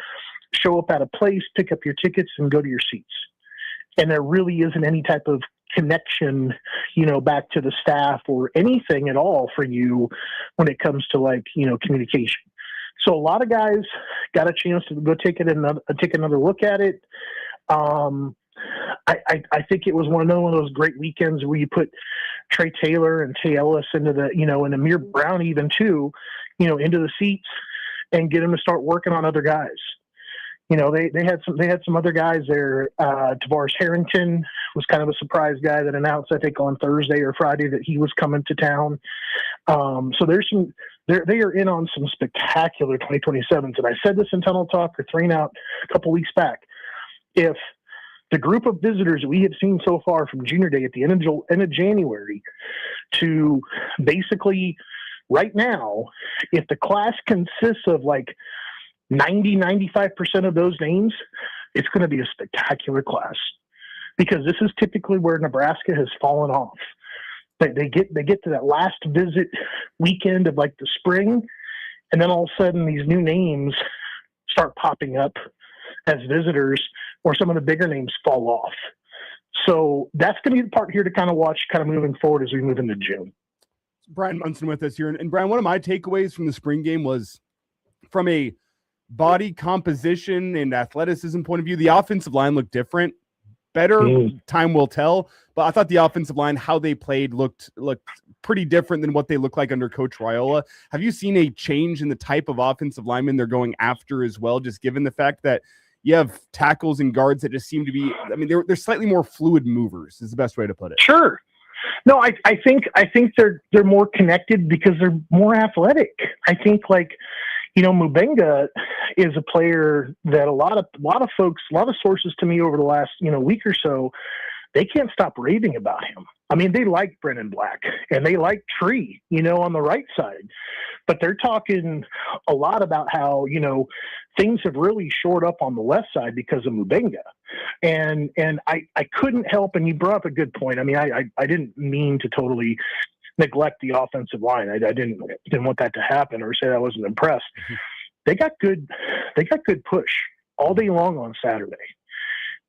show up at a place, pick up your tickets, and go to your seats. And there really isn't any type of connection, back to the staff or anything at all for you when it comes to communication. So a lot of guys got a chance to go take another look at it. I think it was one of those great weekends where you put Trey Taylor and Tay Ellis into the, and Amir Brown even too, into the seats and get them to start working on other guys. They had some other guys there. Tavares Harrington was kind of a surprise guy that announced, I think, on Thursday or Friday that he was coming to town. So they are in on some spectacular 2027s. And I said this in Tunnel Talk or Three and Out a couple weeks back. If the group of visitors that we have seen so far from Junior Day at the end of January to basically right now, if the class consists of 90-95% of those names, it's going to be a spectacular class, because this is typically where Nebraska has fallen off. They get to that last visit weekend of the spring, and then all of a sudden these new names start popping up as visitors, or some of the bigger names fall off. So that's going to be the part here to kind of watch moving forward as we move into June. Brian Munson with us here. And Brian, one of my takeaways from the spring game was from a body composition and athleticism point of view, the offensive line looked different. Better time will tell, but I thought the offensive line, how they played, looked pretty different than what they look like under Coach Raiola. Have you seen a change in the type of offensive linemen they're going after as well, just given the fact that you have tackles and guards that just seem to be, they're slightly more fluid movers is the best way to put it. Sure. No, I think they're more connected because they're more athletic. I think Mubenga is a player that a lot of folks, a lot of sources to me over the last, week or so, they can't stop raving about him. They like Brennan Black and they like Tree, on the right side, but they're talking a lot about how, things have really shored up on the left side because of Mubenga. And I couldn't help, and you brought up a good point. I didn't mean to totally neglect the offensive line. I didn't want that to happen or say I wasn't impressed. They got good push all day long on Saturday.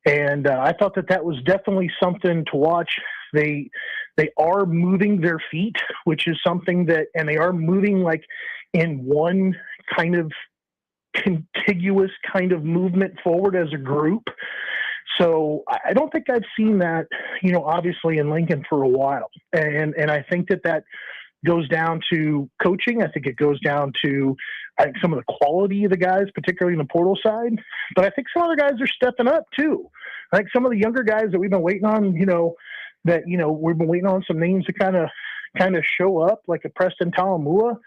And I thought that was definitely something to watch. They are moving their feet, which is something and they are moving in one kind of contiguous kind of movement forward as a group. So I don't think I've seen that, obviously in Lincoln for a while. And I think that goes down to coaching. I think it goes down to some of the quality of the guys, particularly in the portal side. But I think some other guys are stepping up too. I think some of the younger guys that we've been waiting on, we've been waiting on some names to kind of show up, like a Preston Talamua.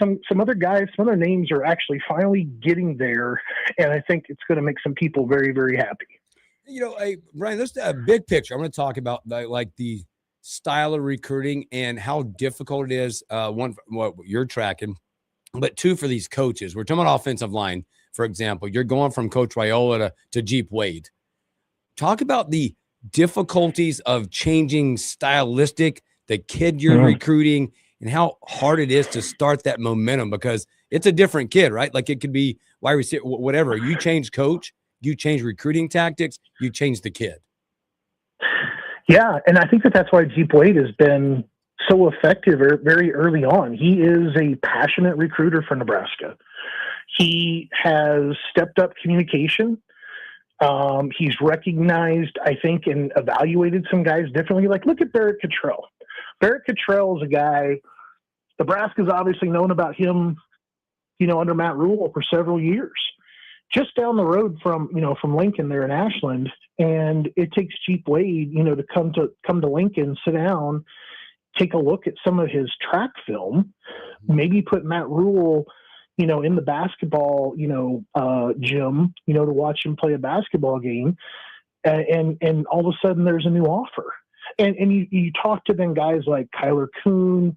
Some other guys, some other names are actually finally getting there. And I think it's going to make some people very, very happy. Brian, let's a big picture. I'm going to talk about the style of recruiting and how difficult it is. One, what you're tracking, but two, for these coaches. We're talking about offensive line, for example. You're going from Coach Raiola to Jeep Wade. Talk about the difficulties of changing stylistic, the kid you're recruiting, and how hard it is to start that momentum, because it's a different kid, right? Like it could be wide receiver, whatever. You change coach, you change recruiting tactics, you change the kid. Yeah, and I think that's why Jeep Wade has been so effective very early on. He is a passionate recruiter for Nebraska. He has stepped up communication. He's recognized, I think, and evaluated some guys differently. Like, look at Barrett Cottrell. Barrett Cottrell is a guy, Nebraska's obviously known about him, under Matt Rule for several years. Just down the road from Lincoln there in Ashland, and it takes Jeep Wade, to come to Lincoln, sit down, take a look at some of his track film, maybe put Matt Rule, in the basketball, gym, to watch him play a basketball game, and all of a sudden there's a new offer, and you talk to then guys like Kyler Kuhn,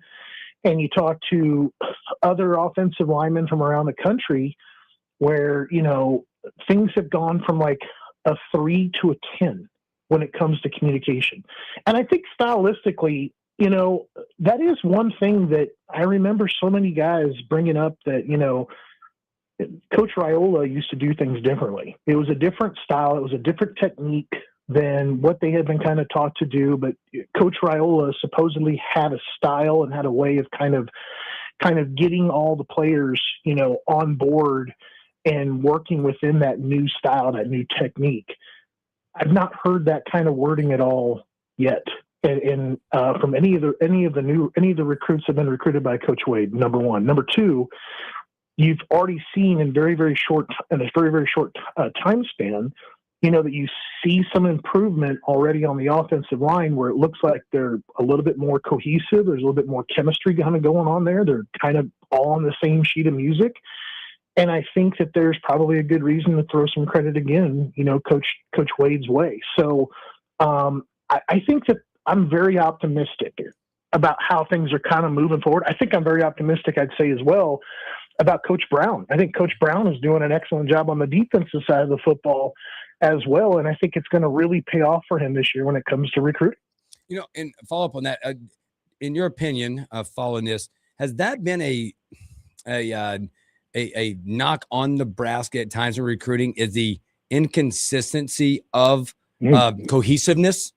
and you talk to other offensive linemen from around the country, where, things have gone from like a 3 to a 10 when it comes to communication. And I think stylistically, that is one thing that I remember so many guys bringing up, that, Coach Raiola used to do things differently. It was a different style. It was a different technique than what they had been kind of taught to do. But Coach Raiola supposedly had a style and had a way of kind of getting all the players, on board and working within that new style, that new technique. I've not heard that kind of wording at all yet. And from any of the recruits that have been recruited by Coach Wade, number one. Number two, you've already seen in a very, very short time span, that you see some improvement already on the offensive line, where it looks like they're a little bit more cohesive. There's a little bit more chemistry kind of going on there. They're kind of all on the same sheet of music. And I think that there's probably a good reason to throw some credit again, Coach Wade's way. So I think that I'm very optimistic about how things are kind of moving forward. I think I'm very optimistic, I'd say, as well, about Coach Brown. I think Coach Brown is doing an excellent job on the defensive side of the football as well, and I think it's going to really pay off for him this year when it comes to recruiting. And follow up on that, in your opinion, following this, has that been a knock on Nebraska at times in recruiting? Is the inconsistency of cohesiveness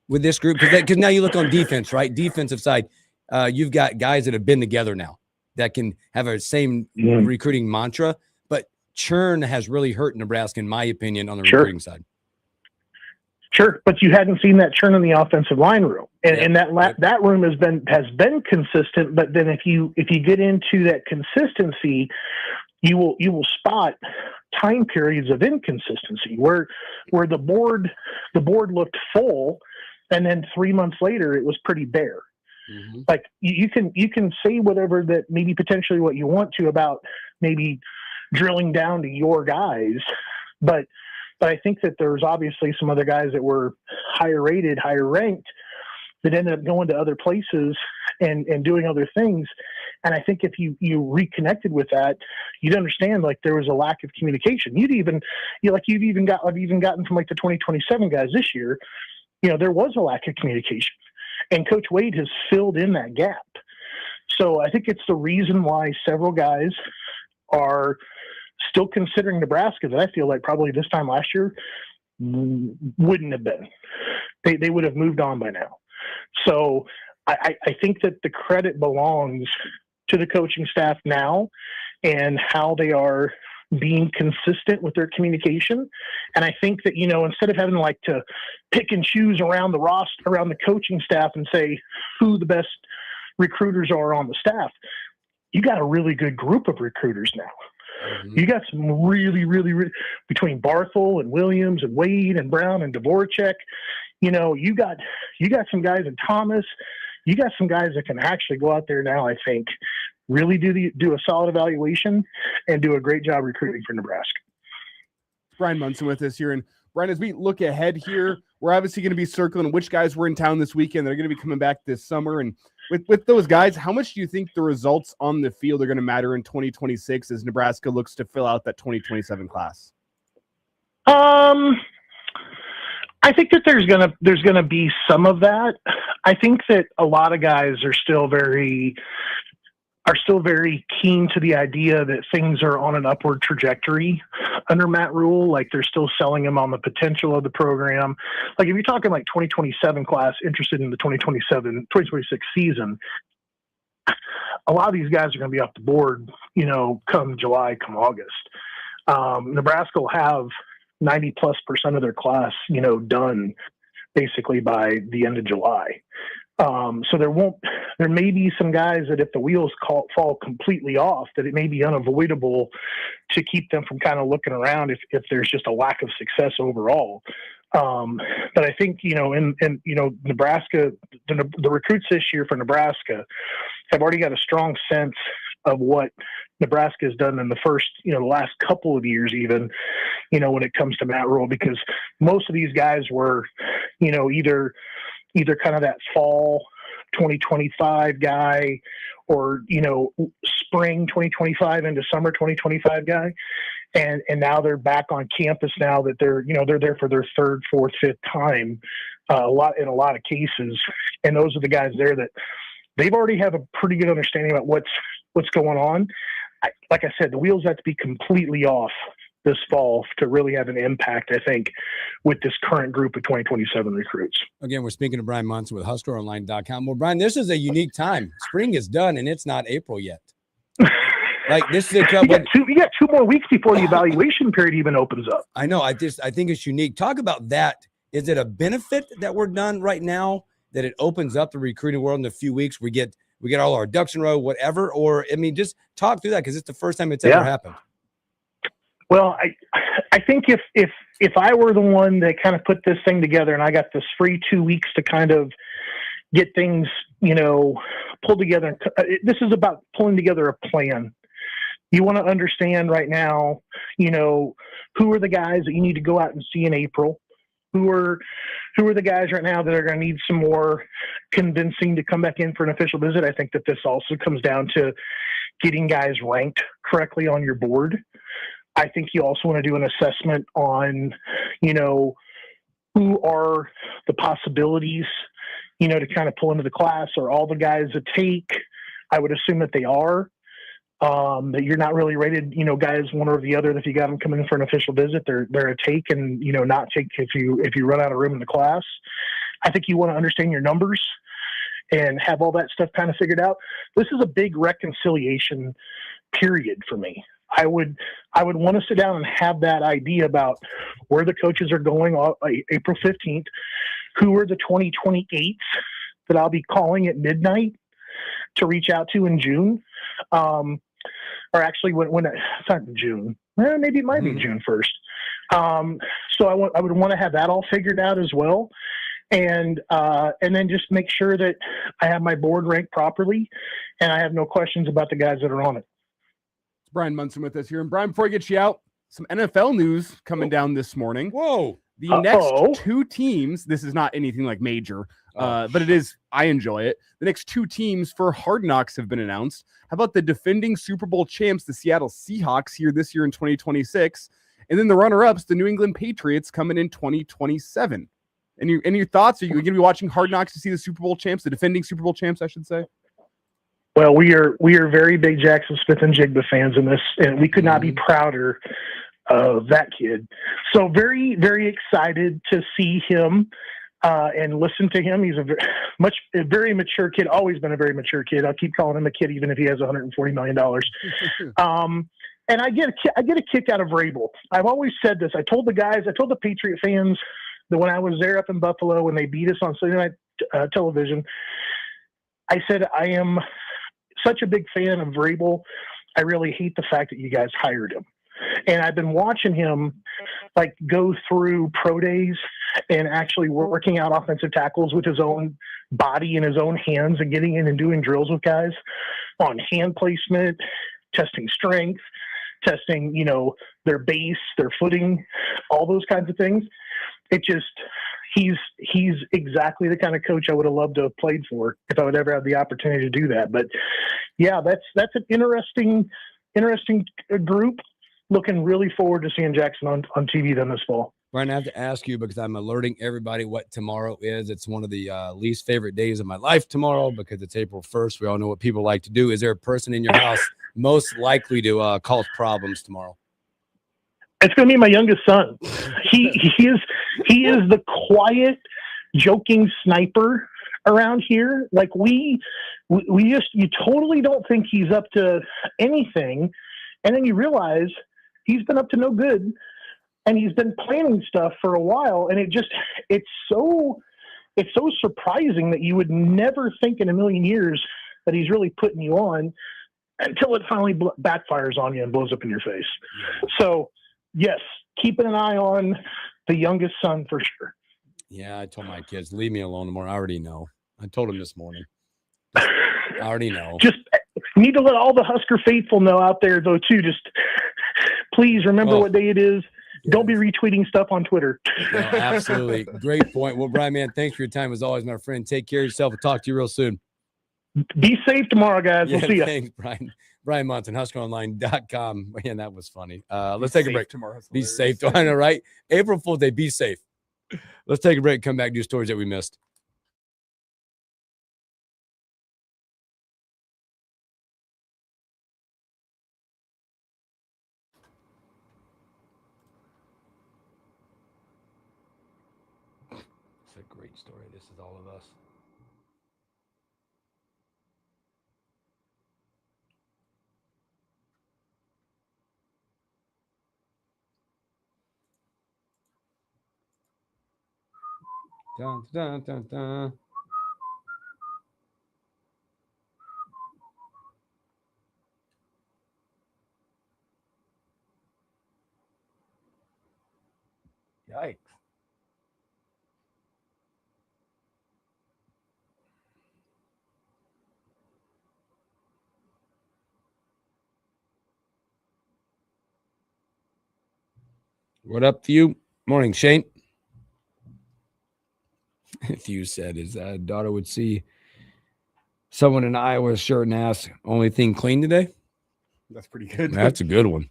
with this group? Because now you look on defense, right? Defensive side, you've got guys that have been together now that can have a same recruiting mantra, but churn has really hurt Nebraska, in my opinion, on the recruiting side. Sure, but you hadn't seen that churn in the offensive line room, and that room has been consistent. But then if you get into that consistency, you will spot time periods of inconsistency where the board looked full, and then 3 months later it was pretty bare. Mm-hmm. Like you can say whatever that maybe potentially what you want to about maybe drilling down to your guys, but I think that there's obviously some other guys that were higher rated, higher ranked, that ended up going to other places and doing other things. And I think if you reconnected with that, you'd understand like there was a lack of communication. I've even gotten from like the 2027 guys this year, there was a lack of communication, and Coach Wade has filled in that gap. So I think it's the reason why several guys are still considering Nebraska that I feel like probably this time last year wouldn't have been. They would have moved on by now. So I think that the credit belongs to the coaching staff now and how they are being consistent with their communication. And I think that, instead of having like to pick and choose around the roster, around the coaching staff and say who the best recruiters are on the staff, you got a really good group of recruiters now. Mm-hmm. You got some really, really, really, between Barthel and Williams and Wade and Brown and Dvorak, you got some guys in Thomas. You got some guys that can actually go out there now, I think, really do a solid evaluation and do a great job recruiting for Nebraska. Brian Munson with us here. And Brian, as we look ahead here, we're obviously going to be circling which guys were in town this weekend. They're going to be coming back this summer. And with those guys, how much do you think the results on the field are going to matter in 2026 as Nebraska looks to fill out that 2027 class? I think that there's gonna be some of that. I think that a lot of guys are still very keen to the idea that things are on an upward trajectory under Matt Rule. Like they're still selling him on the potential of the program. Like if you're talking like 2027 class interested in the 2026 season, a lot of these guys are going to be off the board, come July, come August. Nebraska will have 90+% of their class, done basically by the end of July. So there may be some guys that if the wheels fall completely off, that it may be unavoidable to keep them from kind of looking around if there's just a lack of success overall. But I think, Nebraska, the recruits this year for Nebraska have already got a strong sense of what Nebraska has done in the first, the last couple of years, even, when it comes to Matt Rule, because most of these guys were, either kind of that fall 2025 guy or, spring 2025 into summer 2025 guy. And now they're back on campus now that they're there for their third, fourth, fifth time, in a lot of cases. And those are the guys there that they've already have a pretty good understanding about what's going on. Like I said, the wheels have to be completely off this fall to really have an impact, I think, with this current group of 2027 recruits. Again, we're speaking to Brian Munson with HuskerOnline.com. Well, Brian, this is a unique time. Spring is done, and it's not April yet. Like this is you got 2 more weeks before the evaluation period even opens up. I know. I think it's unique. Talk about that. Is it a benefit that we're done right now, that it opens up the recruiting world in a few weeks? We get all our ducks in a row, whatever. Or just talk through that, because it's the first time it's ever happened. Well, I think if I were the one that kind of put this thing together and I got this free 2 weeks to kind of get things, pulled together. This is about pulling together a plan. You want to understand right now, who are the guys that you need to go out and see in April? Who are the guys right now that are going to need some more convincing to come back in for an official visit? I think that this also comes down to getting guys ranked correctly on your board. I think you also want to do an assessment on, who are the possibilities, to kind of pull into the class. Are all the guys a take? I would assume that they are. That you're not really rated, guys one or the other. That if you got them coming in for an official visit, they're a take, and not take if you run out of room in the class. I think you want to understand your numbers and have all that stuff kind of figured out. This is a big reconciliation period for me. I would want to sit down and have that idea about where the coaches are going April 15th, who are the 2028s that I'll be calling at midnight to reach out to in June. Or actually when it's not in June, maybe it might be June 1st. So I would want to have that all figured out as well. And then just make sure that I have my board ranked properly and I have no questions about the guys that are on it. Brian Munson with us here. And Brian, before I get you out, some NFL news coming down this morning. Whoa. The next 2 teams, this is not anything like major, but it is, I enjoy it. The next 2 teams for Hard Knocks have been announced. How about the defending Super Bowl champs, the Seattle Seahawks, here this year in 2026? And then the runner-ups, the New England Patriots, coming in 2027. Any thoughts? Are you going to be watching Hard Knocks to see the Super Bowl champs, the defending Super Bowl champs, I should say? Well, we are very big Jackson Smith and Jigba fans in this, and we could not be prouder of that kid. So very, very excited to see him and listen to him. He's a very mature kid, always been a very mature kid. I'll keep calling him a kid even if he has $140 million. And I get a kick out of Vrabel. I've always said this. I told the Patriot fans that when I was there up in Buffalo when they beat us on Sunday night television, I said, I am such a big fan of Vrabel. I really hate the fact that you guys hired him. And I've been watching him go through pro days and actually working out offensive tackles with his own body and his own hands and getting in and doing drills with guys on hand placement, testing strength, testing, their base, their footing, all those kinds of things. He's exactly the kind of coach I would have loved to have played for if I would ever have the opportunity to do that. But yeah, that's an interesting group. Looking really forward to seeing Jackson on TV then this fall. Brian, I have to ask you because I'm alerting everybody what tomorrow is. It's one of the least favorite days of my life tomorrow because it's April 1st. We all know what people like to do. Is there a person in your house most likely to cause problems tomorrow? It's going to be my youngest son. He is the quiet, joking sniper around here. Like we just, you totally don't think he's up to anything, and then you realize he's been up to no good, and he's been planning stuff for a while, and it's so surprising that you would never think in a million years that he's really putting you on until it finally backfires on you and blows up in your face. So yes, keeping an eye on the youngest son for sure. Yeah, I told my kids, leave me alone tomorrow. I already know. I told him this morning. I already know. Just need to let all the Husker faithful know out there, though, too. Just please remember what day it is. Yes. Don't be retweeting stuff on Twitter. No, absolutely. Great point. Well, Brian, man, thanks for your time as always, my friend. Take care of yourself. We'll talk to you real soon. Be safe tomorrow, guys. We'll see you. Thanks, Brian. Brian Monson, HuskerOnline.com. Man, that was funny. Let's take a break. Be safe. I know, right? April Fool's Day. Be safe. Let's take a break. Come back. Do stories that we missed. It's a great story. This is all of us. Dun, dun, dun, dun. Yikes. What up, Thew? Morning, Shane. Thew said his daughter would see someone in Iowa shirt and ask, only thing clean today? That's pretty good. That's a good one.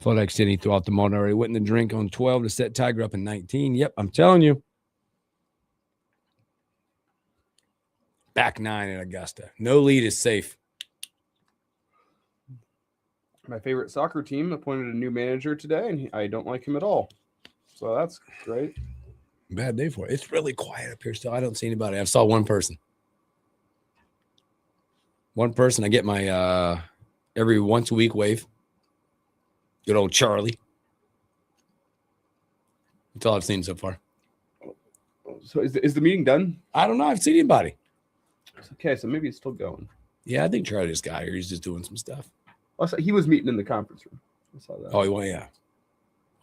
FedEx City throughout the morning already went in the drink on 12 to set Tiger up in 19. Yep, I'm telling you. Back 9 at Augusta. No lead is safe. My favorite soccer team appointed a new manager today, and I don't like him at all. So that's great. Bad day for it. It's really quiet up here still. I don't see anybody. I saw one person. One person. I get my every once a week wave. Good old Charlie. That's all I've seen so far. So is the meeting done? I don't know. I've seen anybody. Okay, so maybe it's still going. Yeah, I think Charlie just got here. He's just doing some stuff. Also, he was meeting in the conference room. I saw that. Oh, yeah.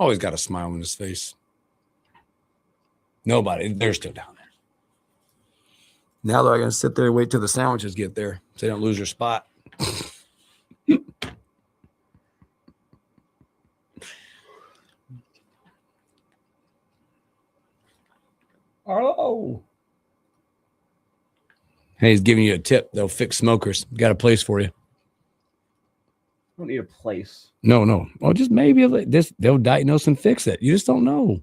Always got a smile on his face. Nobody. They're still down there. Now they're going to sit there and wait till the sandwiches get there so they don't lose their spot. Arlo. Hey, he's giving you a tip. They'll fix smokers. Got a place for you. I don't need a place. No. Well, just maybe they'll diagnose and fix it. You just don't know.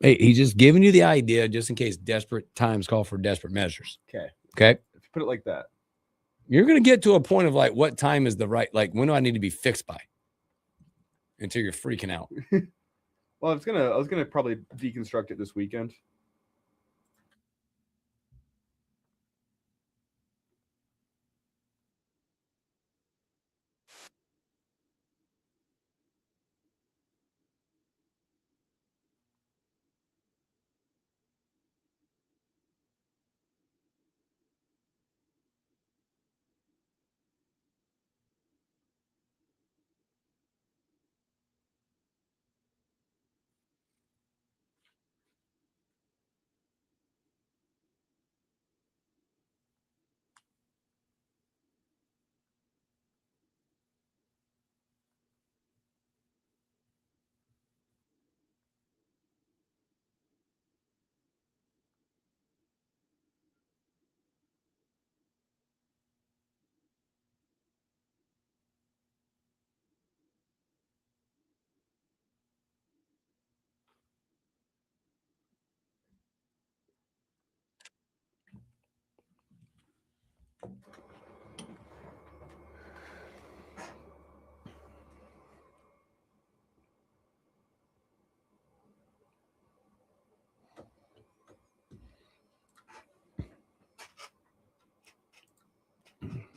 Hey, he's just giving you the idea just in case desperate times call for desperate measures. Okay. If you put it like that. You're going to get to a point of like, what time is the right, like, when do I need to be fixed by? Until you're freaking out. Well, I was gonna probably deconstruct it this weekend.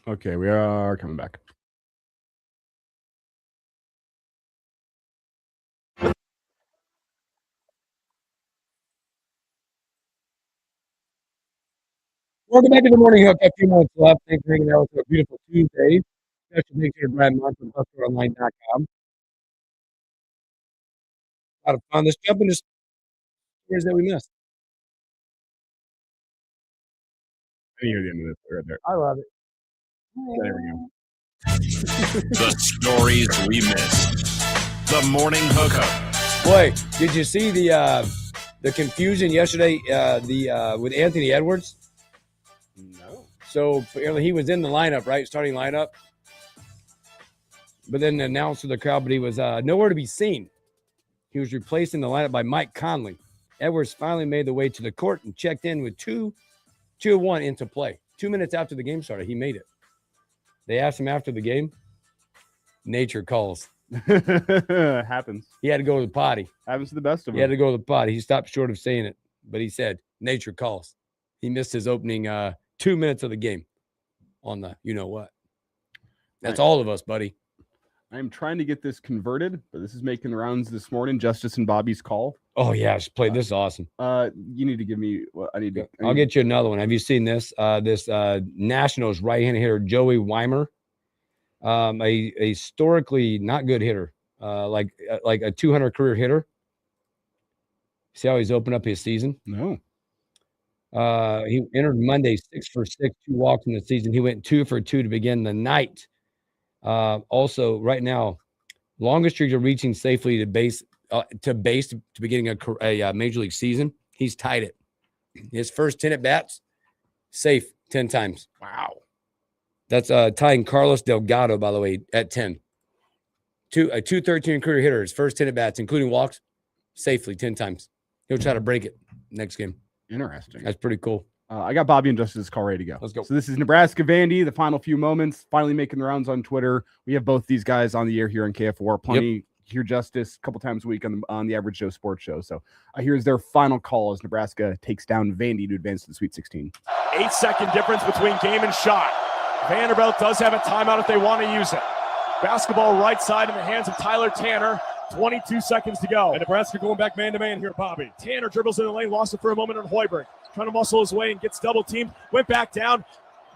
Okay, we are coming back. Welcome back to the morning hook. A few minutes left. Thanks for hanging out with us. A beautiful Tuesday. Special thanks to Brad Mott from HustlerOnline.com. A lot of fun. Let's jump into stories that we missed. I didn't hear the end of this right there. I love it. There we go. The stories we missed. The morning hookup. Boy, did you see the confusion yesterday with Anthony Edwards? No. So apparently he was in the lineup, right? Starting lineup. But then announced to the crowd, but he was nowhere to be seen. He was replaced in the lineup by Mike Conley. Edwards finally made the way to the court and checked in with 2-1 into play. 2 minutes after the game started, he made it. They asked him after the game. Nature calls. Happens. He had to go to the potty. Happens to the best of them. He had to go to the potty. He stopped short of saying it, but he said, nature calls. He missed his opening 2 minutes of the game on the you-know-what. That's all of us, buddy. I'm trying to get this converted, but this is making the rounds this morning. Justice and Bobby's call. Oh, yeah. Just played. This is awesome. You need to give me what I need to. I'll get you another one. Have you seen this? This Nationals right-handed hitter, Joey Weimer, a historically not good hitter, like a 200 career hitter. See how he's opened up his season? No. He entered Monday 6 for 6, 2 walks in the season. He went 2 for 2 to begin the night. Also, right now, longest streak of reaching safely to base to beginning a major league season. He's tied it. His first 10 at bats, safe 10 times. Wow. That's tying Carlos Delgado, by the way, at 10. A 213 career hitter. His first 10 at bats, including walks, safely 10 times. He'll try to break it next game. Interesting. That's pretty cool. I got Bobby and Justice's call ready to go. Let's go. So this is Nebraska Vandy, the final few moments, finally making the rounds on Twitter. We have both these guys on the air here on KFOR. Plenty hear Justice a couple times a week on the Average Joe Sports Show. So here's their final call as Nebraska takes down Vandy to advance to the Sweet 16. 8-second difference between game and shot. Vanderbilt does have a timeout if they want to use it. Basketball right side in the hands of Tyler Tanner. 22 seconds to go. And Nebraska going back man-to-man here, Bobby. Tanner dribbles in the lane, lost it for a moment on Hoiberg. Trying to muscle his way and gets double teamed. Went back down.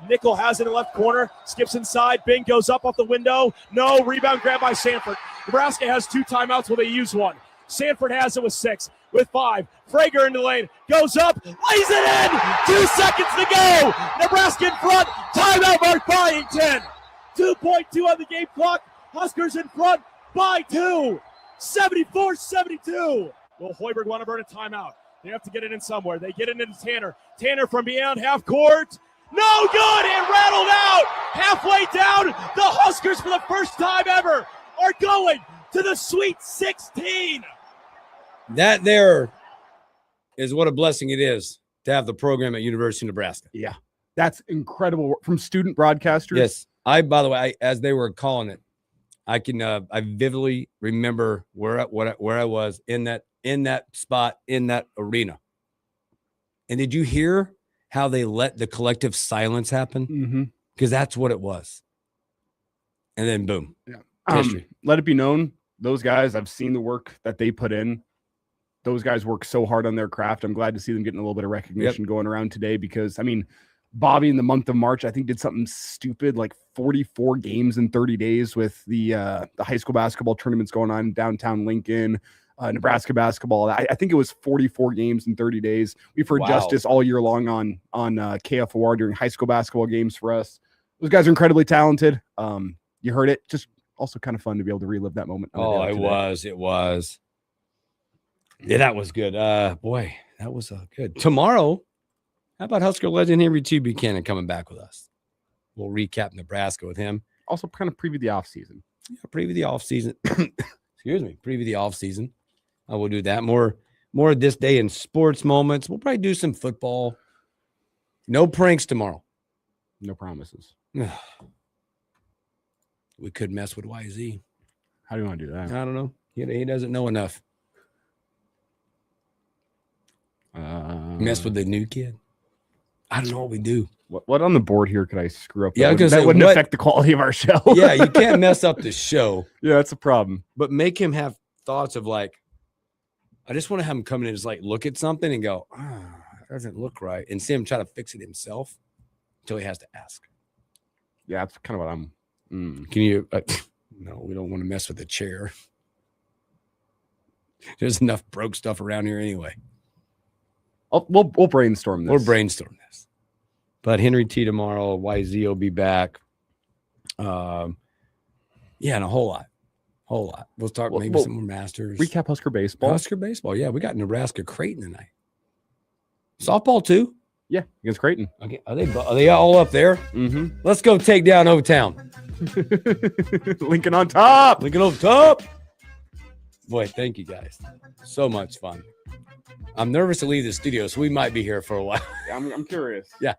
Nickel has it in the left corner. Skips inside. Bing goes up off the window. No. Rebound grab by Sanford. Nebraska has 2 timeouts. Will they use one? Sanford has it with 6. With 5. Frager in the lane. Goes up. Lays it in. 2 seconds to go. Nebraska in front. Timeout mark by 10. 2.2 on the game clock. Huskers in front by 2. 74-72. Will Hoiberg want to burn a timeout? They have to get it in somewhere. They get it into Tanner. Tanner from beyond half court. No good. And rattled out. Halfway down. The Huskers, for the first time ever, are going to the Sweet 16. That there is what a blessing it is to have the program at University of Nebraska. Yeah. That's incredible. From student broadcasters. Yes. By the way, as they were calling it, I vividly remember where I was in that spot, in that arena. And did you hear how they let the collective silence happen? Because that's what it was. And then boom. Yeah. History. Let it be known, those guys, I've seen the work that they put in. Those guys work so hard on their craft. I'm glad to see them getting a little bit of recognition going around today because, I mean, Bobby in the month of March, I think, did something stupid like 44 games in 30 days with the high school basketball tournaments going on in downtown Lincoln, Nebraska basketball. I think it was 44 games in 30 days. We've heard Justice all year long on KFOR during high school basketball games for us. Those guys are incredibly talented. You heard it. Just also kind of fun to be able to relive that moment. Oh, it was. Yeah, that was good. Boy, that was good. Tomorrow, how about Husker legend Henry T. Buchanan coming back with us? We'll recap Nebraska with him. Also kind of preview the offseason. Yeah, preview the offseason. Excuse me. Preview the offseason. I will do that. More of this day in sports moments. We'll probably do some football. No pranks tomorrow. No promises. We could mess with YZ. How do you want to do that? I don't know. He doesn't know enough. Mess with the new kid. I don't know what we do. What on the board here could I screw up? Yeah, that wouldn't affect the quality of our show. Yeah, you can't mess up the show. Yeah, that's a problem. But make him have thoughts of like, I just want to have him come in and just like look at something and go, it doesn't look right. And see him try to fix it himself until he has to ask. Yeah, that's kind of what I'm. Can you? No, we don't want to mess with the chair. There's enough broke stuff around here anyway. We'll brainstorm this. We'll brainstorm this. But Henry T tomorrow, YZ will be back. Yeah, and a whole lot. We'll start maybe some more Masters. Recap Husker baseball. Husker baseball. Yeah, we got Nebraska Creighton tonight. Softball too. Yeah, against Creighton. Okay, are they all up there? Mm-hmm. Let's go take down O-Town. Lincoln on top. Lincoln on top. Boy, thank you guys. So much fun. I'm nervous to leave the studio, so we might be here for a while. Yeah, I'm curious. Yeah,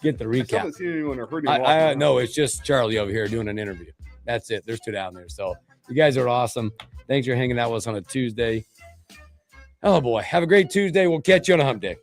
get the I recap. haven't seen anyone or heard anyone. No, it's just Charlie over here doing an interview. That's it. There's two down there. So you guys are awesome. Thanks for hanging out with us on a Tuesday. Oh boy, have a great Tuesday. We'll catch you on a hump day.